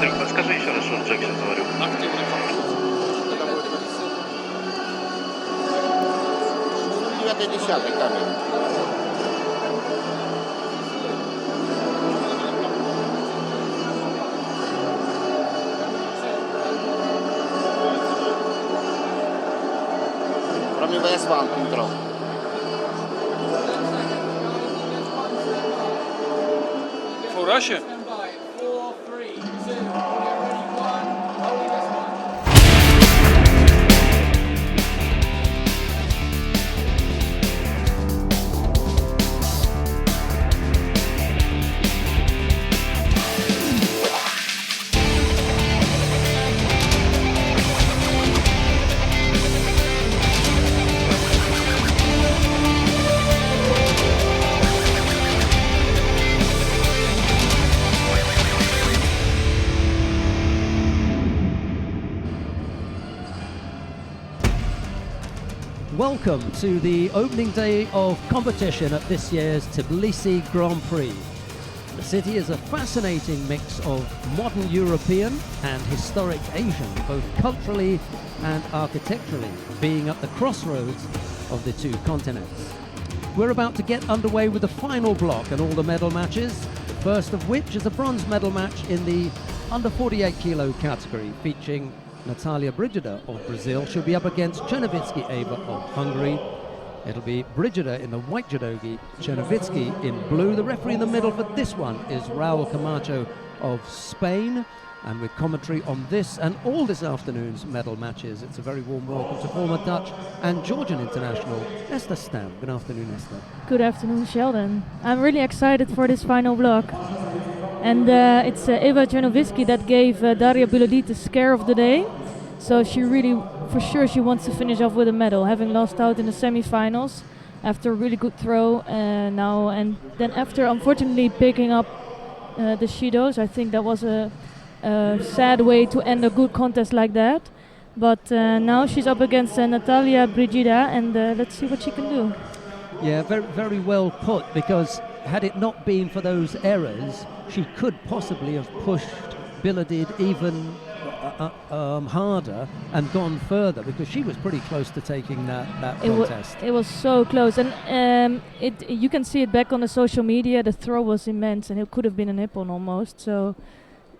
Андрюх, расскажи еще раз, что Джек сейчас говорил. Активный контроль. Это будет 9-10 камера. From US1 control. For Russia? Welcome to the opening day of competition at this year's Tbilisi Grand-Prix. The city is a fascinating mix of modern European and historic Asian, both culturally and architecturally, being at the crossroads of the two continents. We're about to get underway with the final block and all the medal matches, the first of which is a bronze medal match in the under 48 kilo category, featuring Natalia Brigida of Brazil. She'll be up against Chernovitsky Eva of Hungary. It'll be Brigida in the white judogi, Chernovitsky in blue. The referee in the middle for this one is Raul Camacho of Spain. And with commentary on this and all this afternoon's medal matches, it's a very warm welcome to former Dutch and Georgian international Esther Stam. Good afternoon, Esther. Good afternoon, Sheldon. I'm really excited for this final block. And it's Eva Chernovitsky that gave Daria Bilodeet the scare of the day. So she really, for sure, she wants to finish off with a medal, having lost out in the semi-finals after a really good throw now. And then after, unfortunately, picking up the Shidos, I think that was a sad way to end a good contest like that. But now she's up against Natalia Brigida, and let's see what she can do. Yeah, very, very well put, because had it not been for those errors, she could possibly have pushed Bilodeet even harder and gone further, because she was pretty close to taking that contest. It was so close, and you can see it back on the social media. The throw was immense, and it could have been a nippon almost. So,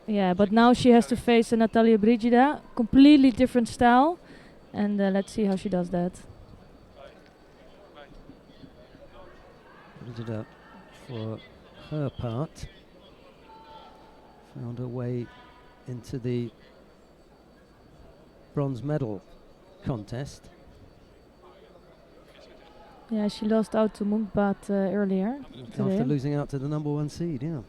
yeah, but now she has to face Natalia Brigida, completely different style, and let's see how she does that. Brigida, for her part, found her way into the bronze medal contest. Yeah, she lost out to Munkbat earlier today. After losing out to the number one seed, yeah.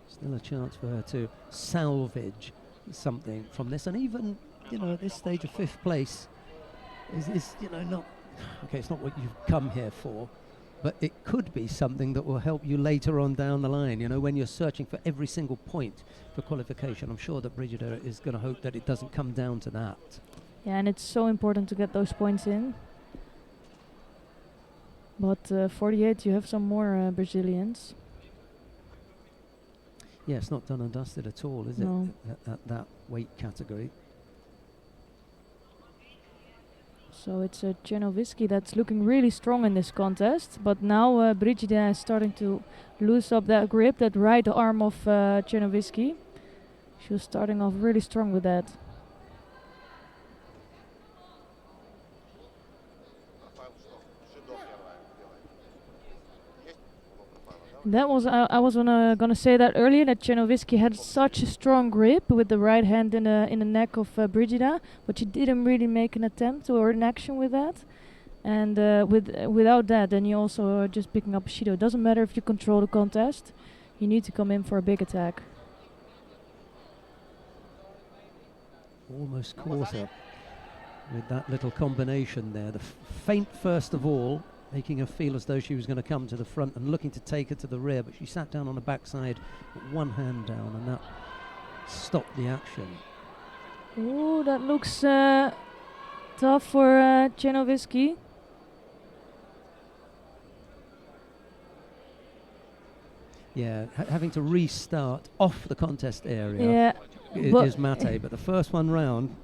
Still a chance for her to salvage something from this, and even, at this stage of fifth place is not, okay, it's not what you've come here for, but it could be something that will help you later on down the line, when you're searching for every single point for qualification. I'm sure that Brigida is going to hope that it doesn't come down to that. Yeah, and it's so important to get those points in. But 48, you have some more Brazilians. Yeah, it's not done and dusted at all, is No. it, at that weight category? So it's Chernovitsky that's looking really strong in this contest, but now Brigida is starting to lose up that grip, that right arm of Chernovitsky. She was starting off really strong with that. That was I was gonna say that earlier, that Chernovitsky had such a strong grip with the right hand in the neck of Brigida, but she didn't really make an attempt or an action with that. And without that, then you also are just picking up a Shido. It doesn't matter if you control the contest, you need to come in for a big attack. Almost caught her with that little combination there. The feint first of all, making her feel as though she was going to come to the front and looking to take her to the rear, but she sat down on the backside with one hand down, and that stopped the action. Oh, that looks tough for Yeah, having to restart off the contest area Yeah, is Mate, but the first one round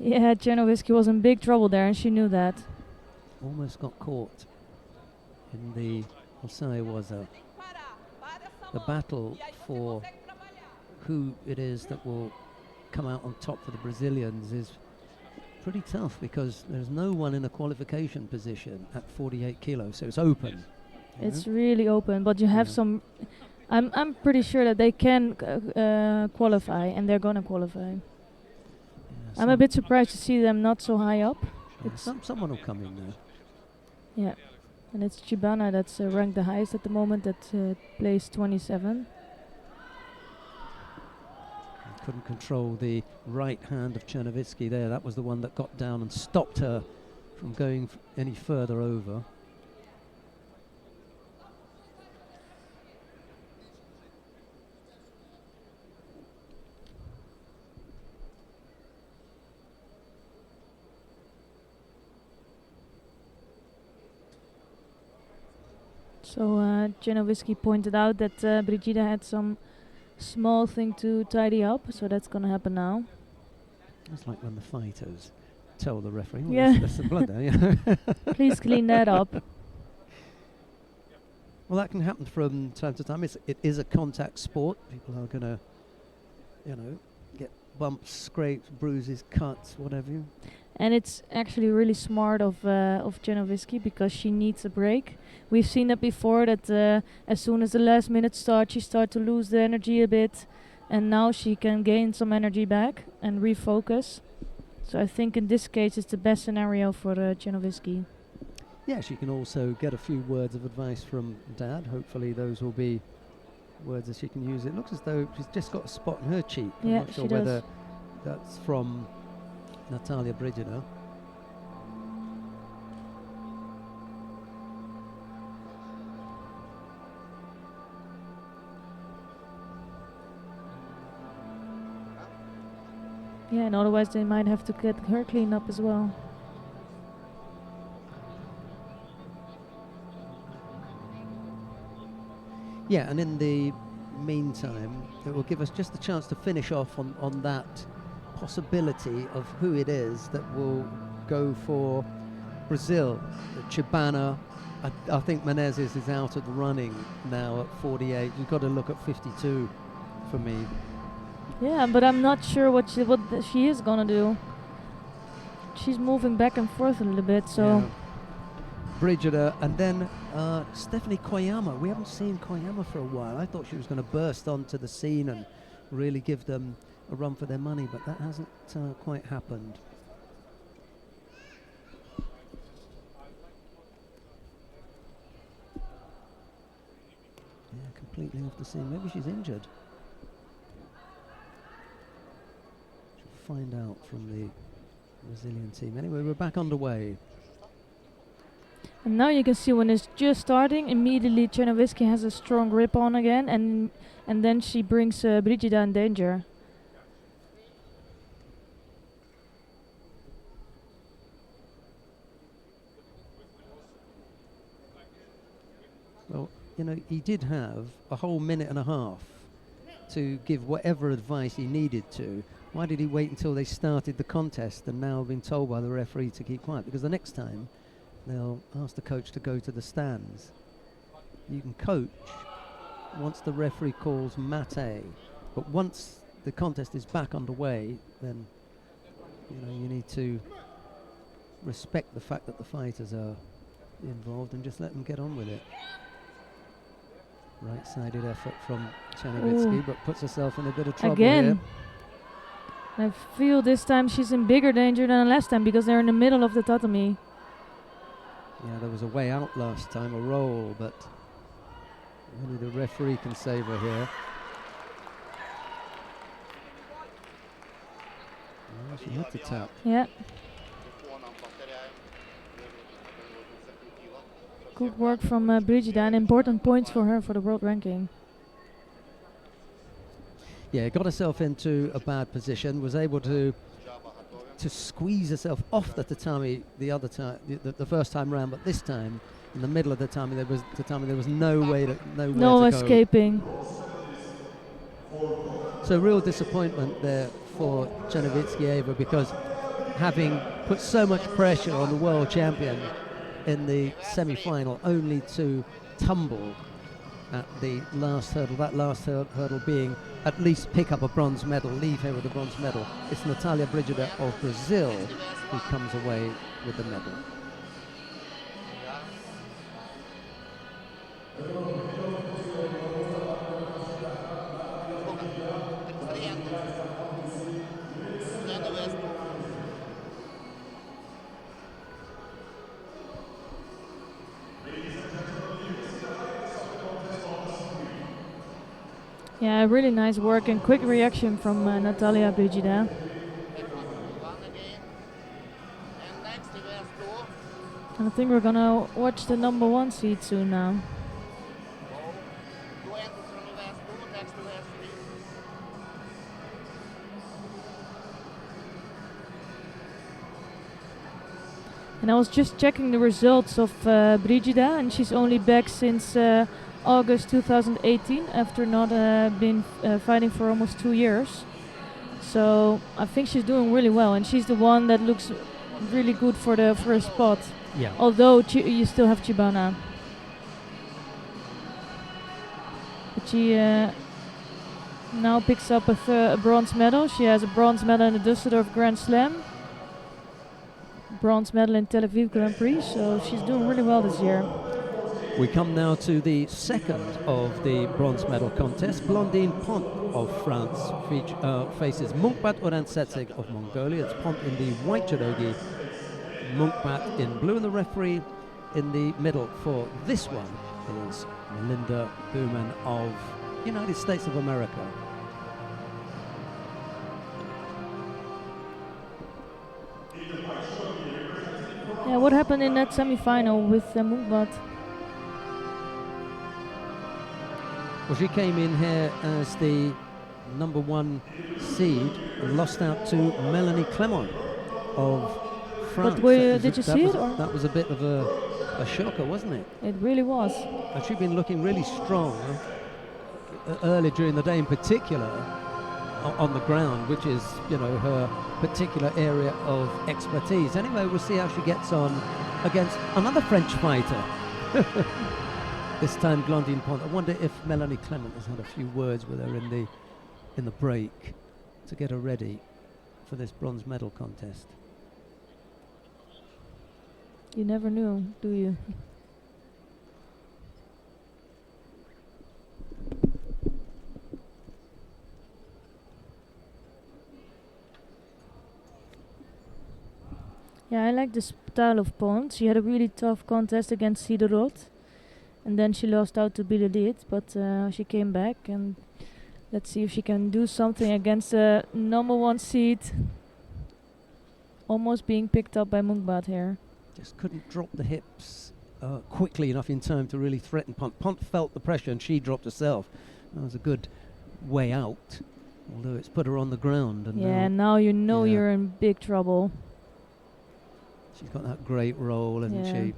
yeah, Czernowiecki was in big trouble there, and she knew that. almost got caught in the, I'll say, was the battle for who it is that will come out on top for the Brazilians is pretty tough, because there's no one in a qualification position at 48 kilos, so it's open. It's really open, but you have some. I'm pretty sure that they can qualify, and they're gonna qualify. Yeah, I'm a bit surprised to see them not so high up. someone will come in there. Yeah, and it's Chibana that's ranked the highest at the moment, at place 27. Couldn't control the right hand of Czernowiecki there. That was the one that got down and stopped her from going any further over. So Czernowiecki pointed out that Brigida had some small thing to tidy up, so that's gonna happen now. It's like when the fighters tell the referee, oh, Yeah. there's some blood there. Yeah. Please clean that up. Well, that can happen from time to time. It is a contact sport. People are going to, get bumps, scrapes, bruises, cuts, whatever. And it's actually really smart of Czernowiecki, because she needs a break. We've seen that before, that as soon as the last minute starts, she starts to lose the energy a bit, and now she can gain some energy back and refocus. So I think in this case it's the best scenario for Czernowiecki. Yeah, she can also get a few words of advice from Dad. Hopefully those will be words that she can use. It looks as though she's just got a spot on her cheek. I'm Yeah, not sure she does. whether that's from Natalia Brigida. Yeah, and otherwise they might have to get her cleaned up as well. Yeah, and in the meantime, it will give us just a chance to finish off on that possibility of who it is that will go for Brazil. Chibana, I think Menezes is out of the running now at 48. You've got to look at 52 for me. Yeah, but I'm not sure what she is gonna do. She's moving back and forth a little bit, so. Yeah. Brigida, and then Stephanie Koyama. We haven't seen Koyama for a while. I thought she was going to burst onto the scene and really give them a run for their money, but that hasn't quite happened. Yeah, completely off the scene. Maybe she's injured. She'll find out from the Brazilian team. Anyway, we're back underway. And now you can see when it's just starting, immediately Czernowiecki has a strong grip on again, and then she brings Brigida in danger. Well, he did have a whole minute and a half to give whatever advice he needed to. Why did he wait until they started the contest and now been told by the referee to keep quiet? Because the next time they'll ask the coach to go to the stands. You can coach once the referee calls mate, but once the contest is back underway, then you need to respect the fact that the fighters are involved and just let them get on with it. Right-sided effort from Czernowiecki, but puts herself in a bit of trouble Again. here. I feel this time she's in bigger danger than last time, because they're in the middle of the tatami. Yeah, there was a way out last time, a roll, but only the referee can save her here. Oh, she had to tap. Yeah. Good work from Brigida, and important points for her for the world ranking. Yeah, got herself into a bad position, was able to squeeze herself off the tatami the other time, the first time round, but this time in the middle of the tatami. There was no way to No to go. escaping. So real disappointment there for Chernovitskyeva, because having put so much pressure on the world champion in the semi-final, only to tumble at the last hurdle, that last hurdle being at least pick up a bronze medal, leave here with a bronze medal. It's Natalia Brigida of Brazil who comes away with the medal. Yeah, really nice work and quick reaction from Natalia Brigida. And I think we're gonna watch the number 1 seed soon now. And I was just checking the results of Brigida, and she's only back since August 2018 after not been fighting for almost 2 years. So I think she's doing really well, and she's the one that looks really good for the first spot. Yeah. Although you still have Chibana. But she now picks up a bronze medal. She has a bronze medal in the Düsseldorf Grand Slam, bronze medal in Tel Aviv Grand Prix, so she's doing really well this year. We come now to the second of the bronze medal contest. Blondine Pont of France faces Munkbat Orantsetseg of Mongolia. It's Pont in the white judogi, Munkbat in blue, and the referee in the middle for this one is Melinda Booman of United States of America. Yeah, what happened in that semi-final with Munkbat? Well, she came in here as the number 1 seed and lost out to Melanie Clement of France. But did you see it? That was a bit of a shocker, wasn't it? It really was. And she'd been looking really strong early during the day, in particular on the ground, which is, her particular area of expertise. Anyway, we'll see how she gets on against another French fighter. This time Blondine Pont. I wonder if Melanie Clement has had a few words with her in the break to get her ready for this bronze medal contest. You never knew, do you? Yeah, I like the style of Pont. She had a really tough contest against Siderot, and then she lost out to Biledit, but she came back, and let's see if she can do something against the number 1 seed, almost being picked up by Munkbat here. Just couldn't drop the hips quickly enough in time to really threaten Pont. Pont felt the pressure and she dropped herself. That was a good way out, although it's put her on the ground. And yeah, now you know you're in big trouble. She's got that great roll, hasn't she?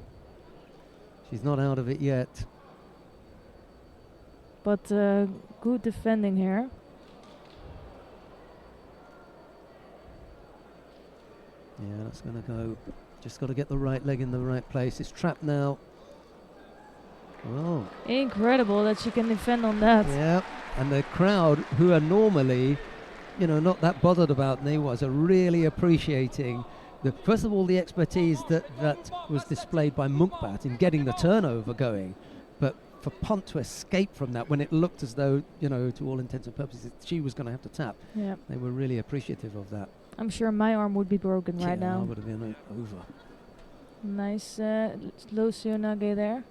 She's not out of it yet. But good defending here. Yeah, that's going to go. Just got to get the right leg in the right place. It's trapped now. Oh. Incredible that she can defend on that. Yeah, and the crowd, who are normally, not that bothered about Newas, are really appreciating first of all, the expertise that was displayed by Munkbat in getting the turnover going, but for Pont to escape from that when it looked as though, to all intents and purposes, she was going to have to tap. Yeah. They were really appreciative of that. I'm sure my arm would be broken right now. Yeah, would have been over. Nice slow Seonage there.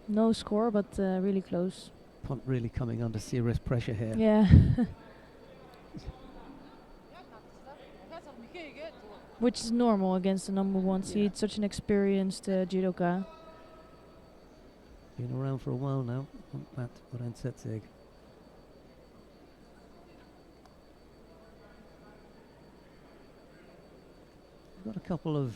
No score, but really close. Pont really coming under serious pressure here. Yeah. Which is normal against the number 1 seed, such an experienced judoka. Been around for a while now, Matt Orantsetseg. We've got a couple of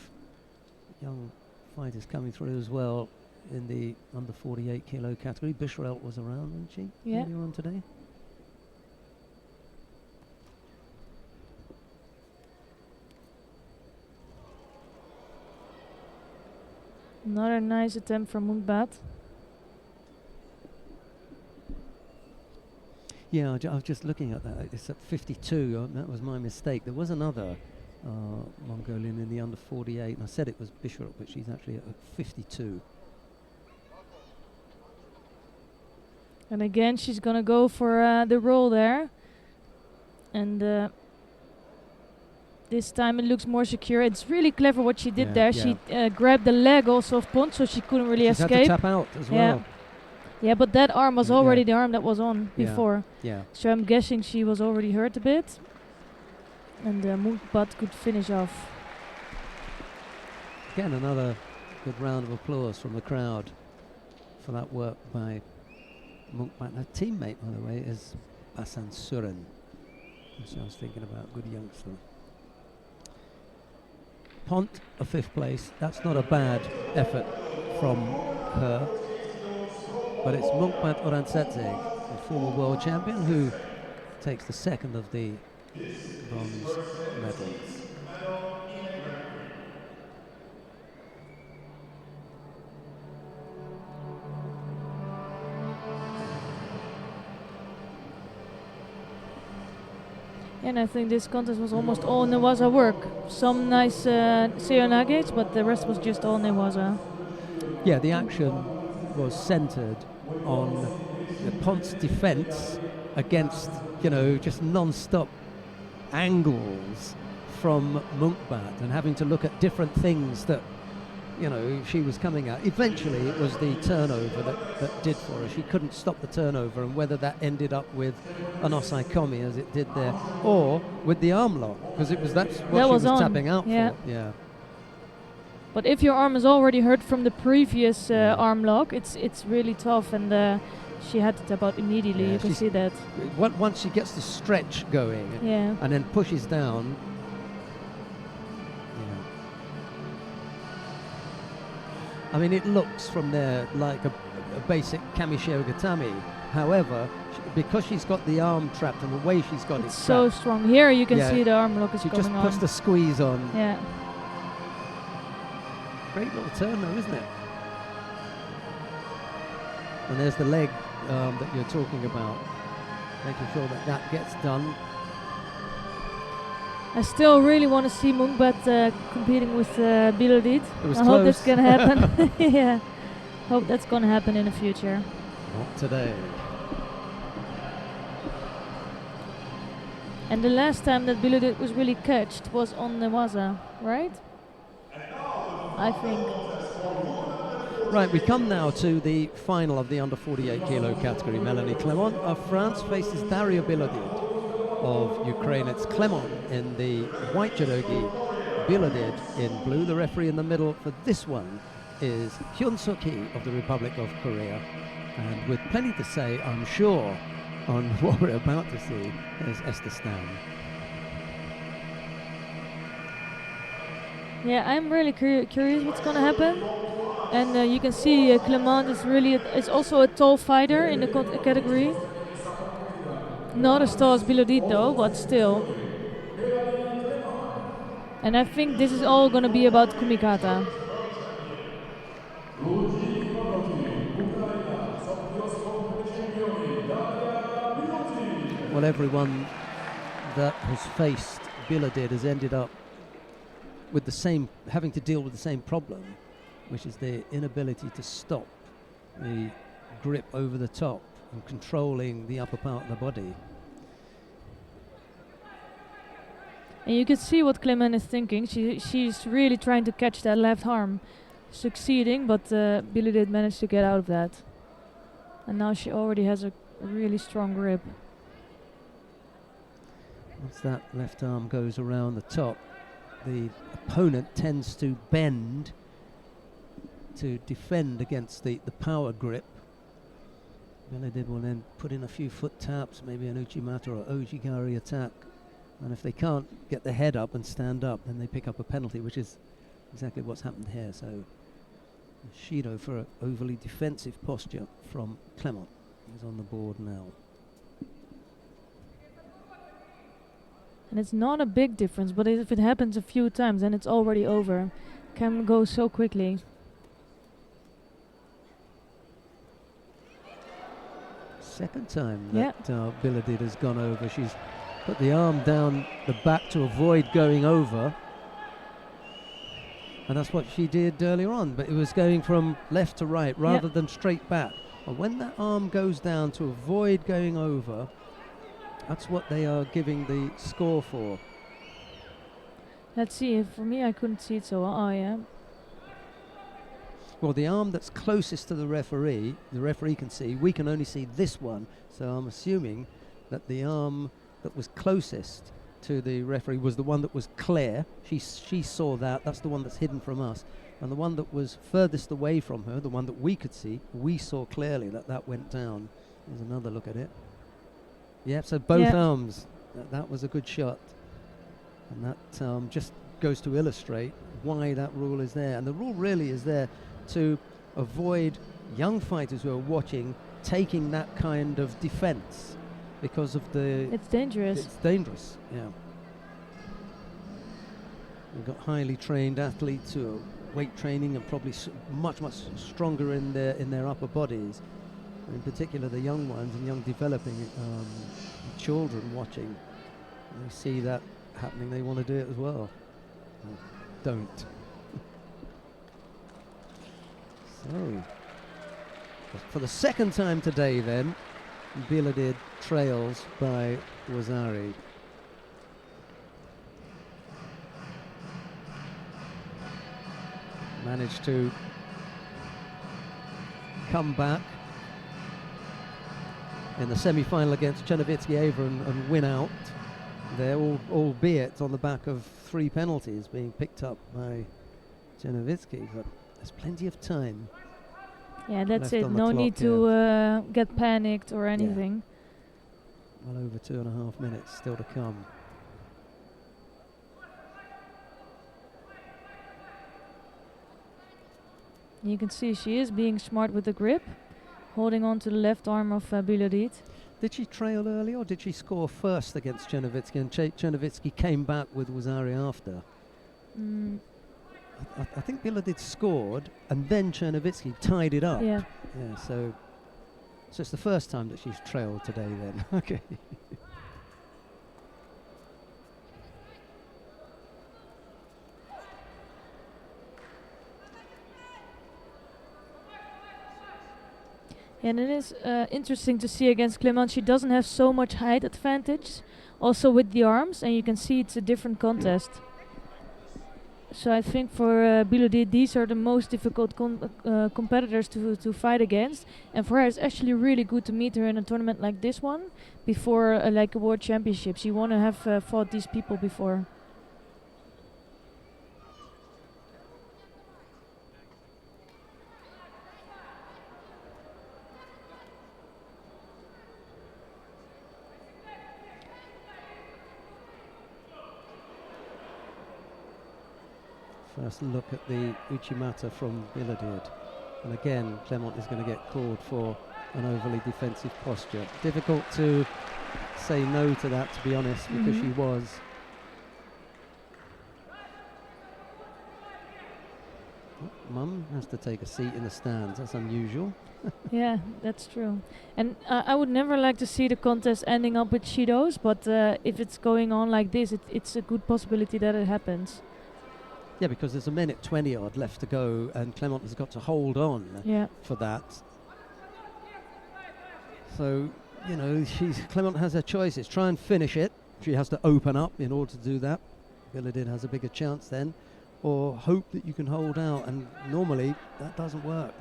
young fighters coming through as well in the under 48 kilo category. Bishrelt was around, wasn't she? Yeah. Earlier on today. Another nice attempt from Munkbat. Yeah, I was just looking at that. It's at 52. That was my mistake. There was another Mongolian in the under 48, and I said it was Bishrelt, but she's actually at 52. And again, she's gonna go for the roll there. And this time it looks more secure. It's really clever what she did there. She grabbed the leg also of Pont, so she couldn't really She's escape. had to tap out as well. Yeah, but that arm was already the arm that was on before. Yeah. So I'm guessing she was already hurt a bit. And Munkbat could finish off. Again, another good round of applause from the crowd for that work by Munkbat. Her teammate, by the way, is Basan Suren, which I was thinking about, good youngster. Pont, a 5th place. That's not a bad effort from her. But it's Munkbat Orantsetseg, the former world champion, who takes the 2nd of the bronze medals. And I think this contest was almost all Newaza work. Some nice seonages, but the rest was just all Newaza. Yeah, the action was centered on the Pont's defense against, just non-stop angles from Munkbat and having to look at different things that, she was coming at. Eventually, it was the turnover that did for her. She couldn't stop the turnover, and whether that ended up with an osaikomi as it did there, or with the arm lock, because that's what she was tapping out for. Yeah. But if your arm is already hurt from the previous arm lock, it's really tough, and she had to tap out immediately. Yeah, you can see that. Once she gets the stretch going, and then pushes down. I mean, it looks from there like a basic kamishio gatami. However, because she's got the arm trapped and the way she's got it so trapped, strong. Here you can see the arm lock is she going just on. puts the squeeze on. Yeah. Great little turn though, isn't it? And there's the leg that you're talking about, making sure that gets done. I still really want to see Munkbat competing with Bilodit. I hope that's going to happen. Yeah, hope that's going to happen in the future. Not today. And the last time that Bilodit was really catched was on Newaza, right? I think. Right, we come now to the final of the under 48 kilo category. Melanie Clement of France faces Daria Bilodid of Ukraine. It's Clement in the white judogi, Bilodid in blue. The referee in the middle for this one is Hyun Suk-hee of the Republic of Korea. And with plenty to say, I'm sure, on what we're about to see, is Esther Stan. Yeah, I'm really curious what's going to happen. And you can see Clement is also a tall fighter in the category. Not as tall as Bilodit though, but still. And I think this is all going to be about Kumikata. Well, everyone that has faced Bilodid has ended up with having to deal with the same problem, which is the inability to stop the grip over the top and controlling the upper part of the body. And you can see what Clement is thinking. She's really trying to catch that left arm. Succeeding, but Bilodid managed to get out of that. And now she already has a really strong grip. Once that left arm goes around the top, the opponent tends to bend to defend against the power grip. Bilodid will then put in a few foot taps, maybe an uchimata or ojigari attack. And if they can't get the head up and stand up, then they pick up a penalty, which is exactly what's happened here. So Shido for an overly defensive posture from Clement. He's on the board now. And it's not a big difference, but if it happens a few times, then it's already over. Can go so quickly. Second time that Biladid has gone over. She's put the arm down the back to avoid going over. And that's what she did earlier on, but it was going from left to right rather than straight back. And when that arm goes down to avoid going over, that's what they are giving the score for. Let's see. For me, I couldn't see it so well. Oh, yeah. Well, the arm that's closest to the referee can see. We can only see this one. So I'm assuming that the arm that was closest to the referee was the one that was clear. She saw that. That's the one that's hidden from us. And the one that was furthest away from her, the one that we could see, we saw clearly that went down. There's another look at it. Yeah, so both arms. That was a good shot. And that just goes to illustrate why that rule is there. And the rule really is there to avoid young fighters who are watching taking that kind of defense because of the... It's dangerous. It's dangerous, yeah. We've got highly trained athletes who are weight training and probably much stronger in their upper bodies. In particular, the young ones and young developing children watching. They see that happening, they want to do it as well. Don't. So, for the second time today then, Biladid trails by Wazari. Managed to come back in the semi-final against Chernovitsky-Ava and win out there, albeit on the back of 3 penalties being picked up by Chernovitsky, but there's plenty of time. Yeah, that's it. No need to get panicked or anything. Yeah. Well over 2.5 minutes still to come. You can see she is being smart with the grip, holding on to the left arm of Biladid. Did she trail early or did she score first against Chernovitsky and Chernovitsky came back with Wazari after? I think Biladid scored and then Chernovitsky tied it up. Yeah. Yeah, so it's the first time that she's trailed today then. Okay. And it is interesting to see against Clement, she doesn't have so much height advantage, also with the arms, and you can see it's a different contest. So I think for Biladid, these are the most difficult competitors to fight against, and for her it's actually really good to meet her in a tournament like this one, before like a World Championships. You want to have fought these people before. First look at the Uchimata from Biladid. And again, Clement is going to get called for an overly defensive posture. Difficult to say no to that, to be honest, because she was. Mum has to take a seat in the stands. That's unusual. Yeah, that's true. And I would never like to see the contest ending up with Shidos, but if it's going on like this, it's a good possibility that it happens. Yeah, because there's a minute 20 odd left to go, and Clement has got to hold on for that. So, you know, Clement has her choices. Try and finish it. She has to open up in order to do that. Biladid has a bigger chance then. Or hope that you can hold out, and normally that doesn't work.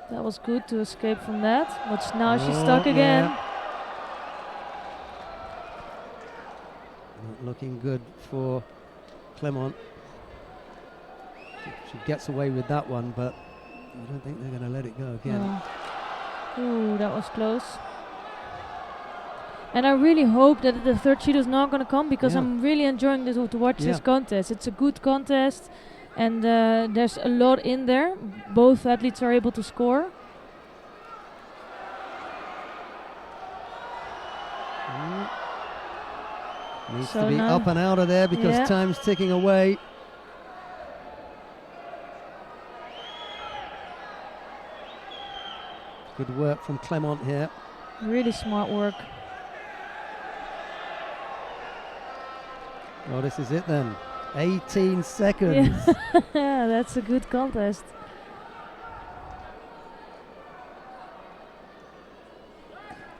That was good to escape from that, but now she's stuck again. Yeah. Not looking good for Clement. She gets away with that one, but I don't think they're going to let it go again. Ooh, that was close. And I really hope that the third Judo is not going to come, because Yeah. I'm really enjoying to watch Yeah. this contest. It's a good contest, and there's a lot in there. Both athletes are able to score. Needs So to be now- up and out of there because Yeah. time's ticking away. Good work from Clement here. Really smart work. Oh, this is it then. 18 seconds. Yeah, that's a good contest.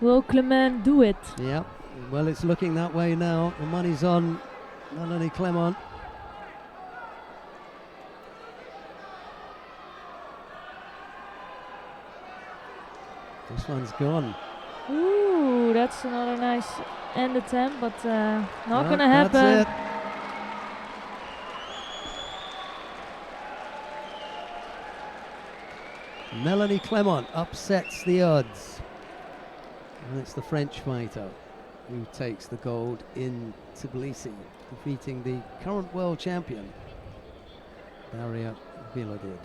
Will Clement do it? Yeah, well, it's looking that way now. The money's on Melanie Clement. This one's gone. Ooh, that's another nice end attempt, but not No, gonna happen. That's it. Melanie Clement upsets the odds. And it's the French fighter who takes the gold in Tbilisi, defeating the current world champion, Daria Bielodid.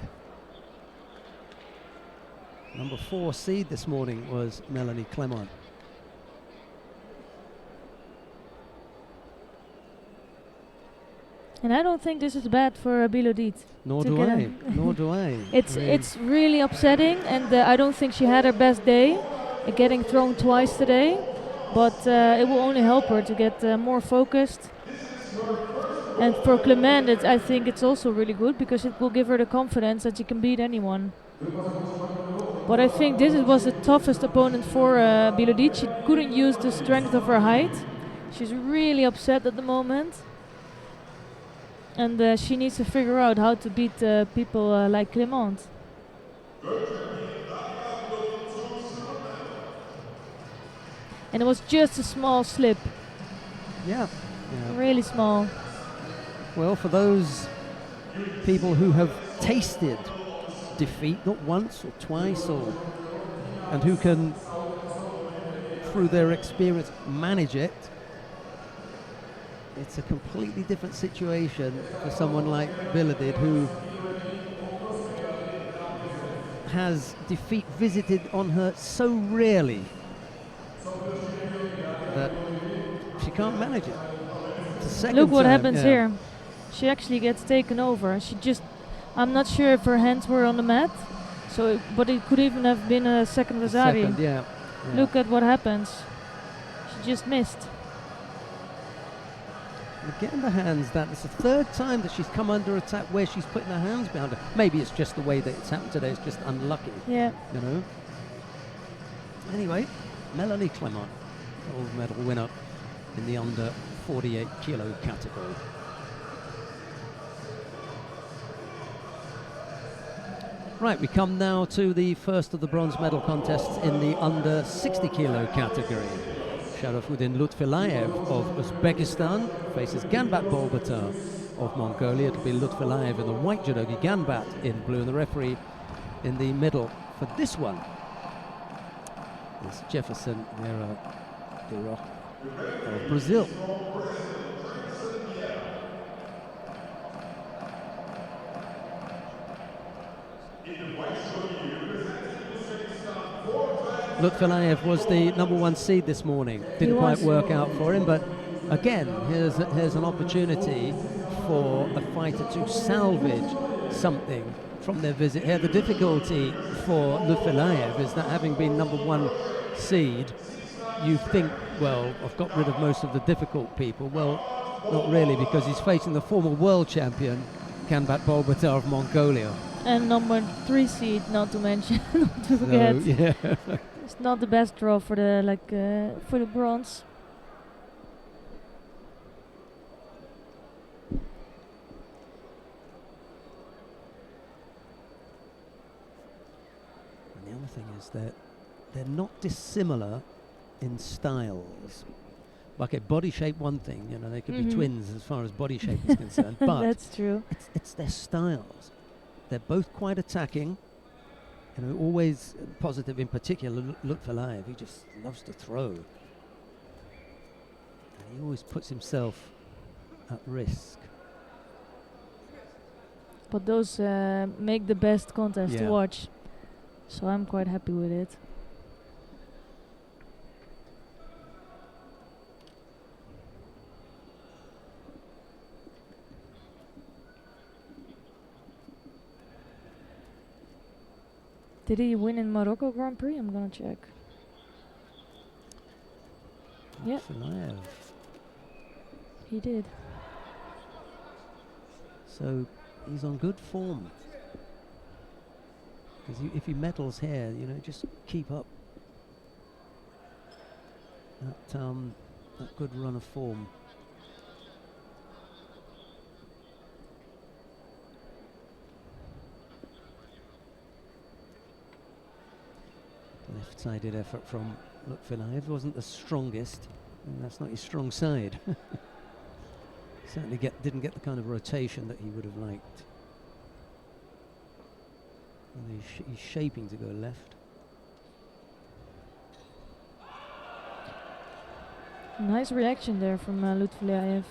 Number 4 seed this morning was Melanie Clement. And I don't think this is bad for Bielodid. Nor To do get I. a- Nor do I. It's I mean, it's really upsetting, and I don't think she had her best day, getting thrown twice today. But it will only help her to get more focused. And for Clement, I think it's also really good, because it will give her the confidence that she can beat anyone. But I think was the toughest opponent for Bielodid. She couldn't use the strength of her height. She's really upset at the moment. And she needs to figure out how to beat people like Clement. And it was just a small slip, yeah. really small. Well, for those people who have tasted defeat, not once or twice, and who can, through their experience, manage it, it's a completely different situation for someone like Bielodid, who has defeat visited on her so rarely that she can't manage it. It's the second Look what time, happens yeah. here. She actually gets taken over. I'm not sure if her hands were on the mat, but it could even have been a second Vasari. Second, yeah. Look at what happens. She just missed. Again, the hands, that's the third time that she's come under attack where she's putting her hands behind her. Maybe it's just the way that it's happened today, it's just unlucky, Yeah. you know. Anyway, Melanie Clement, gold medal winner in the under 48 kilo category. Right, we come now to the first of the bronze medal contests in the under 60 kilo category. Sharafuddin Lutfilayev of Uzbekistan faces Ganbat Bolbatar of Mongolia. It'll be Lutfilayev in the white judogi, Ganbat in blue, and the referee in the middle for this one is Jefferson Vera of Brazil. Lutfilayev was the number 1 seed this morning. Didn't quite work out for him, but again, here's an opportunity for a fighter to salvage something from their visit here. The difficulty for Lutfilayev is that, having been number 1 seed, you think, well, I've got rid of most of the difficult people. Well, not really, because he's facing the former world champion, Ganbat Bolbatar of Mongolia. And number 3 seed, not to mention, not to forget. So, yeah. It's not the best draw for the for the bronze. And the other thing is that they're not dissimilar in styles. Okay, body shape, one thing, you know, they could be twins as far as body shape is concerned, but That's true. it's their styles. They're both quite attacking, you know, always positive. In particular, Lutfilayev, he just loves to throw. he always puts himself at risk. But those make the best contest to Yeah. watch. So I'm quite happy with it. Did he win in Morocco Grand Prix? I'm gonna check. Yep, Falaev. he did. So he's on good form. Because if he medals here, you know, just keep up that good run of form. Left-sided effort from Lutfilayev wasn't the strongest, and that's not his strong side. Certainly didn't get the kind of rotation that he would have liked. And he's shaping to go left. Nice reaction there from Lutfilayev.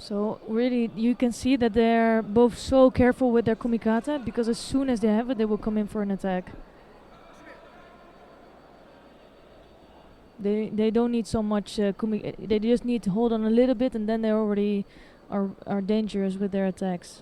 So really, you can see that they're both so careful with their kumikata, because as soon as they have it, they will come in for an attack. They don't need so much they just need to hold on a little bit, and then they already are dangerous with their attacks.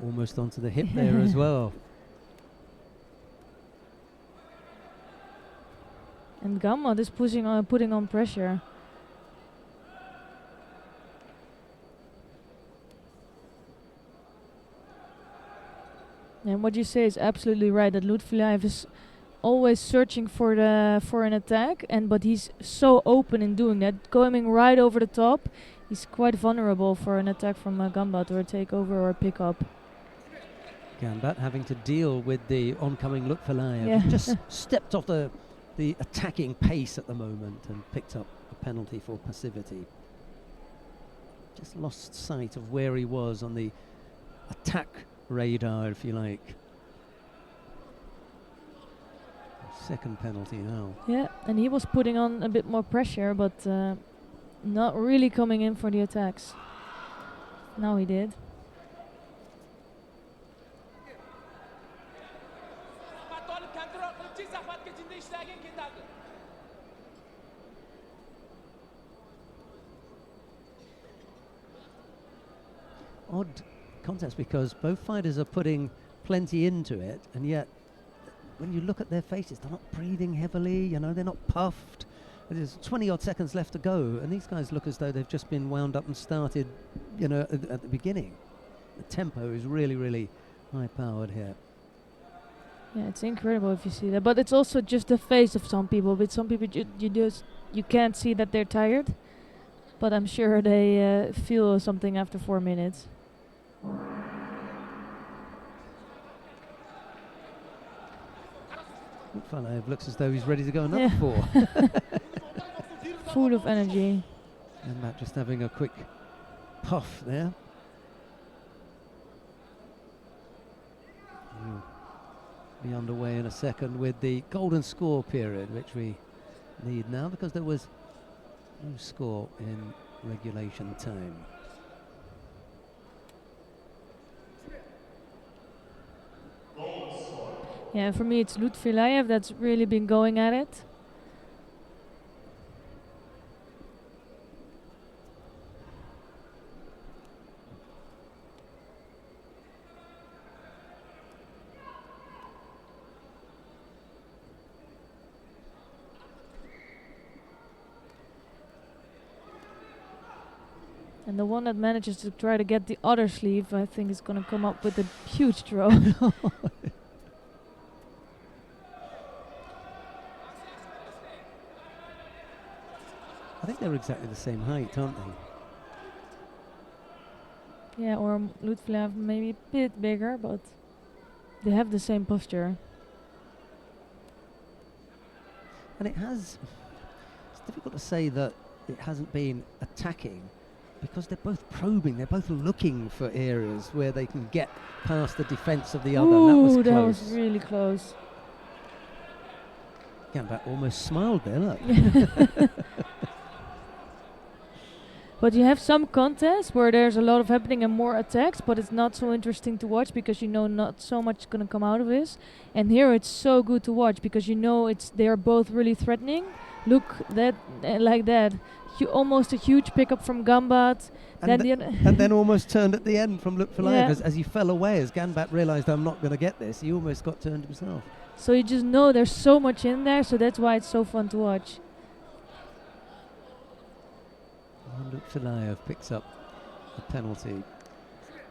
Almost onto the hip there as well. And Gamma is putting on pressure. And what you say is absolutely right, that Lutfilayev is always searching for an attack, but he's so open in doing that, coming right over the top. He's quite vulnerable for an attack from Gambat, or a takeover or a pickup. Gambat having to deal with the oncoming Lutfilayev. Yeah. He just stepped off the attacking pace at the moment and picked up a penalty for passivity. Just lost sight of where he was on the attack radar, if you like. Second penalty now. Yeah, and he was putting on a bit more pressure, but not really coming in for the attacks. Now he did. Odd contest, because both fighters are putting plenty into it, and yet when you look at their faces, they're not breathing heavily, you know, they're not puffed. There's 20 odd seconds left to go, and these guys look as though they've just been wound up and started, you know, at the beginning. The tempo is really, really high powered here. Yeah, it's incredible if you see that, but it's also just the face of some people. With some people, you can't see that they're tired, but I'm sure they feel something after 4 minutes. Lutfilayev looks as though he's ready to go another four. Full of energy. And Matt just having a quick puff there. We'll be underway in a second with the golden score period, which we need now because there was no score in regulation time. Yeah, for me it's Lutfilayev that's really been going at it. And the one that manages to try to get the other sleeve, I think, is going to come up with a huge throw. think they're exactly the same height, aren't they? Yeah, or Lutfilaev maybe a bit bigger, but they have the same posture. And it's difficult to say that it hasn't been attacking, because they're both probing, they're both looking for areas where they can get past the defence of the other. Ooh, That that was was really close. Gambit almost smiled there, look. But you have some contests where there's a lot of happening and more attacks, but it's not so interesting to watch because you know not so much is going to come out of this. And here it's so good to watch because you know they're both really threatening. Look, that like that. Almost a huge pickup from Gambat. And then almost turned at the end from Lutfilaev Yeah. as he fell away. As Gambat realised, I'm not going to get this, he almost got turned himself. So you just know there's so much in there, so that's why it's so fun to watch. Lutfilaev picks up a penalty.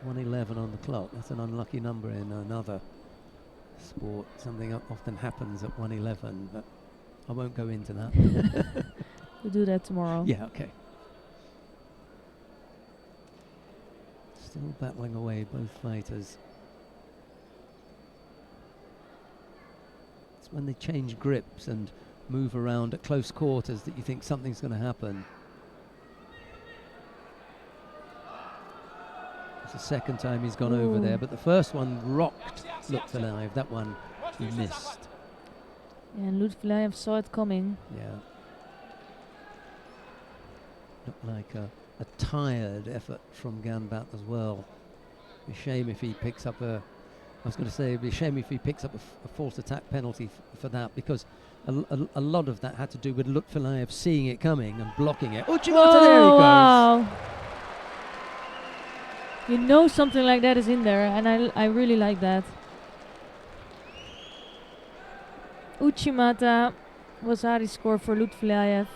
1:11 on the clock. That's an unlucky number in another sport. Something often happens at 1:11, but I won't go into that. We'll do that tomorrow. Yeah, okay. Still battling away, both fighters. It's when they change grips and move around at close quarters that you think something's going to happen. It's the second time he's gone over there, but the first one rocked Lutfilaev. That one he missed. And Lutfilaev saw it coming. Yeah. Looked like a tired effort from Gambat as well. Be a shame if he picks up I was going to say, it'd be a shame if he picks up a false attack penalty for that, because a lot of that had to do with Lutfilaev seeing it coming and blocking it. Uchimata, there he goes. Wow. You know something like that is in there, and I really like that. Uchimata was Ari's score for Lutfilaev.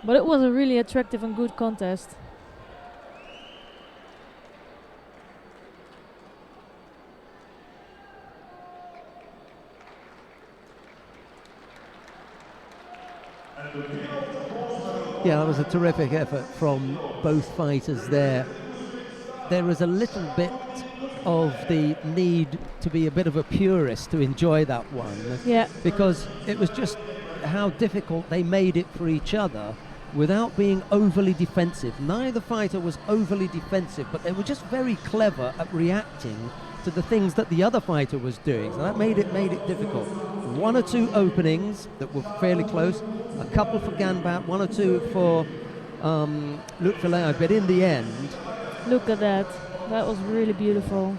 But it was a really attractive and good contest. Yeah, that was a terrific effort from both fighters there. There was a little bit of the need to be a bit of a purist to enjoy that one. Yeah. Because it was just how difficult they made it for each other without being overly defensive. Neither fighter was overly defensive, but they were just very clever at reacting to the things that the other fighter was doing. So that made it difficult. One or two openings that were fairly close, a couple for Gambat, one or two for Lutfilaev, but in the end... Look at that. That was really beautiful.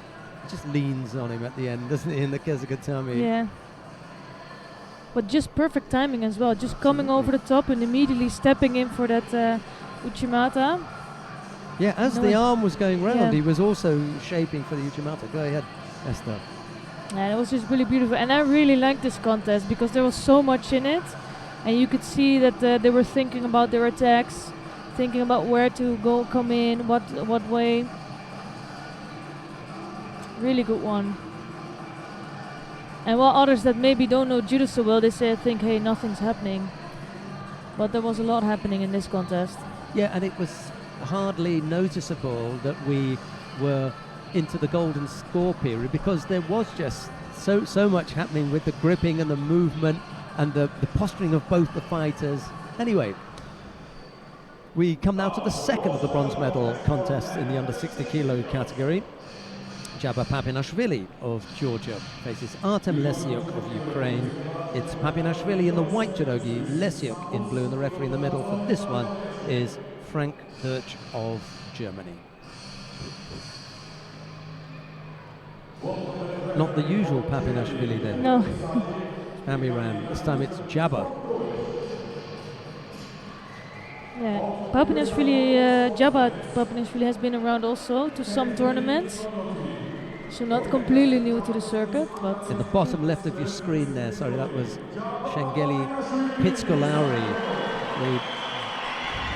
Just leans on him at the end, doesn't he, in the Kezagatami? Yeah. But just perfect timing as well. Just coming over the top and immediately stepping in for that Uchimata. Yeah, as the arm was going round, Yeah. he was also shaping for the Uchimata. Go ahead, Esther. And it was just really beautiful. And I really liked this contest because there was so much in it. And you could see that they were thinking about their attacks, thinking about where to go, come in, what way. Really good one. And while others that maybe don't know judo so well, they think, hey, nothing's happening. But there was a lot happening in this contest. Yeah, and it was hardly noticeable that we were into the golden score period, because there was just so much happening with the gripping and the movement and the posturing of both the fighters. Anyway, we come now to the second of the bronze medal contests in the under 60 kilo category. Jaba Papinashvili of Georgia faces Artem Lesiuk of Ukraine. It's Papinashvili in the white judogi, Lesiuk in blue, and the referee in the middle for this one is Frank Hirsch of Germany. Not the usual Papinashvili then. No. Amiram. This time it's Jaba. Yeah, Papinashvili, Jaba Papinashvili has been around also to some tournaments. So not completely new to the circuit, but... In the bottom left of your screen there, sorry, that was Shangeli Pitskolauri, the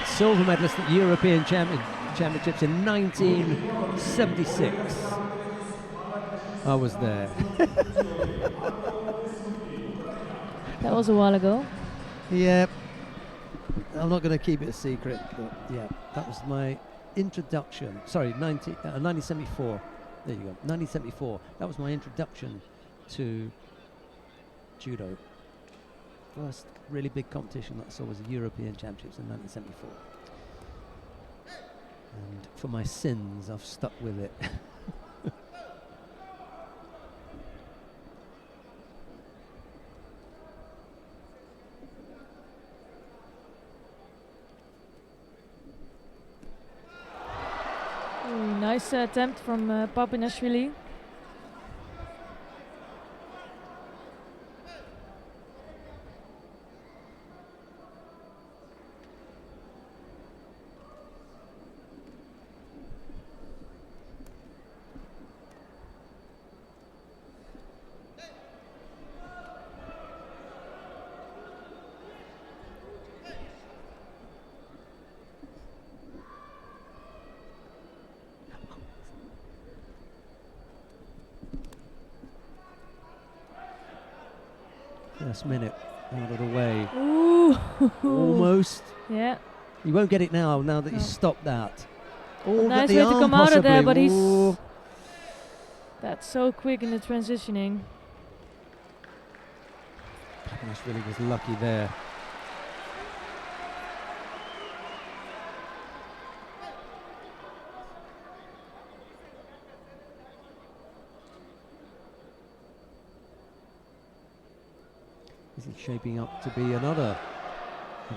silver medalist at European Championships in 1976. I was there. That was a while ago. Yep. I'm not going to keep it a secret, but yeah, that was my introduction. Sorry, 1974. There you go, 1974. That was my introduction to judo. First really big competition that I saw was the European Championships in 1974. And for my sins, I've stuck with it. Ooh, nice attempt from Papinashvili. First minute out of the way. Ooh. Almost. Yeah. He won't get it now that he's stopped that. Oh, Nice the way to arm come out of there, possibly. but Ooh. that's so quick in the transitioning. Papinashvili was lucky there. This is shaping up to be another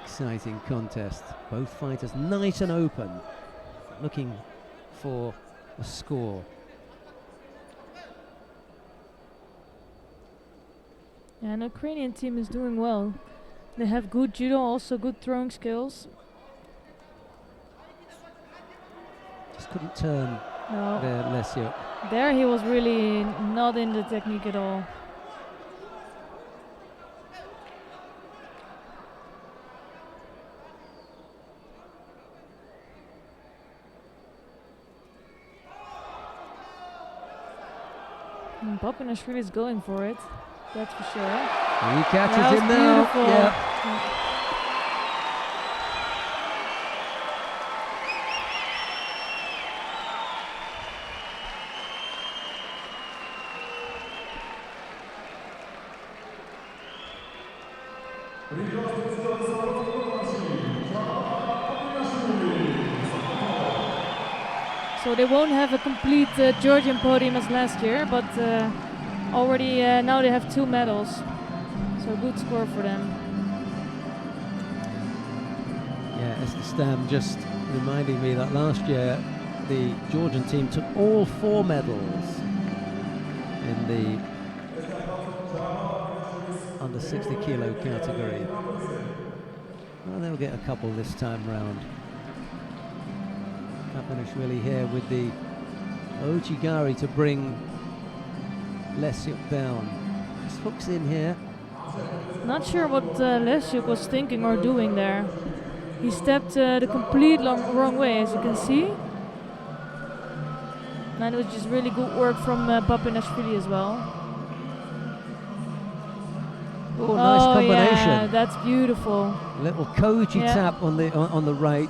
exciting contest. Both fighters nice and open, looking for a score. Yeah, and the Ukrainian team is doing well. They have good judo, also good throwing skills. Just couldn't turn No, there, Lesiuk. there he was really not in the technique at all. Papinashvili is going for it, that's for sure. And he catches That was him now. beautiful. Yeah. So they won't have a complete Georgian podium as last year, but already now they have 2 medals. So good score for them. Yeah, Esther Stam just reminding me that last year the Georgian team took all 4 medals in the under 60 kilo category. Well, they'll get a couple this time round. Papinashvili here with the Ochigari to bring Lesiuk down. Just hooks in here. Not sure what Lesiuk was thinking or doing there. He stepped the complete wrong way, as you can see. And it was just really good work from Papinashvili as well. Oh, nice combination. Yeah, that's beautiful. Little Koji tap on the right.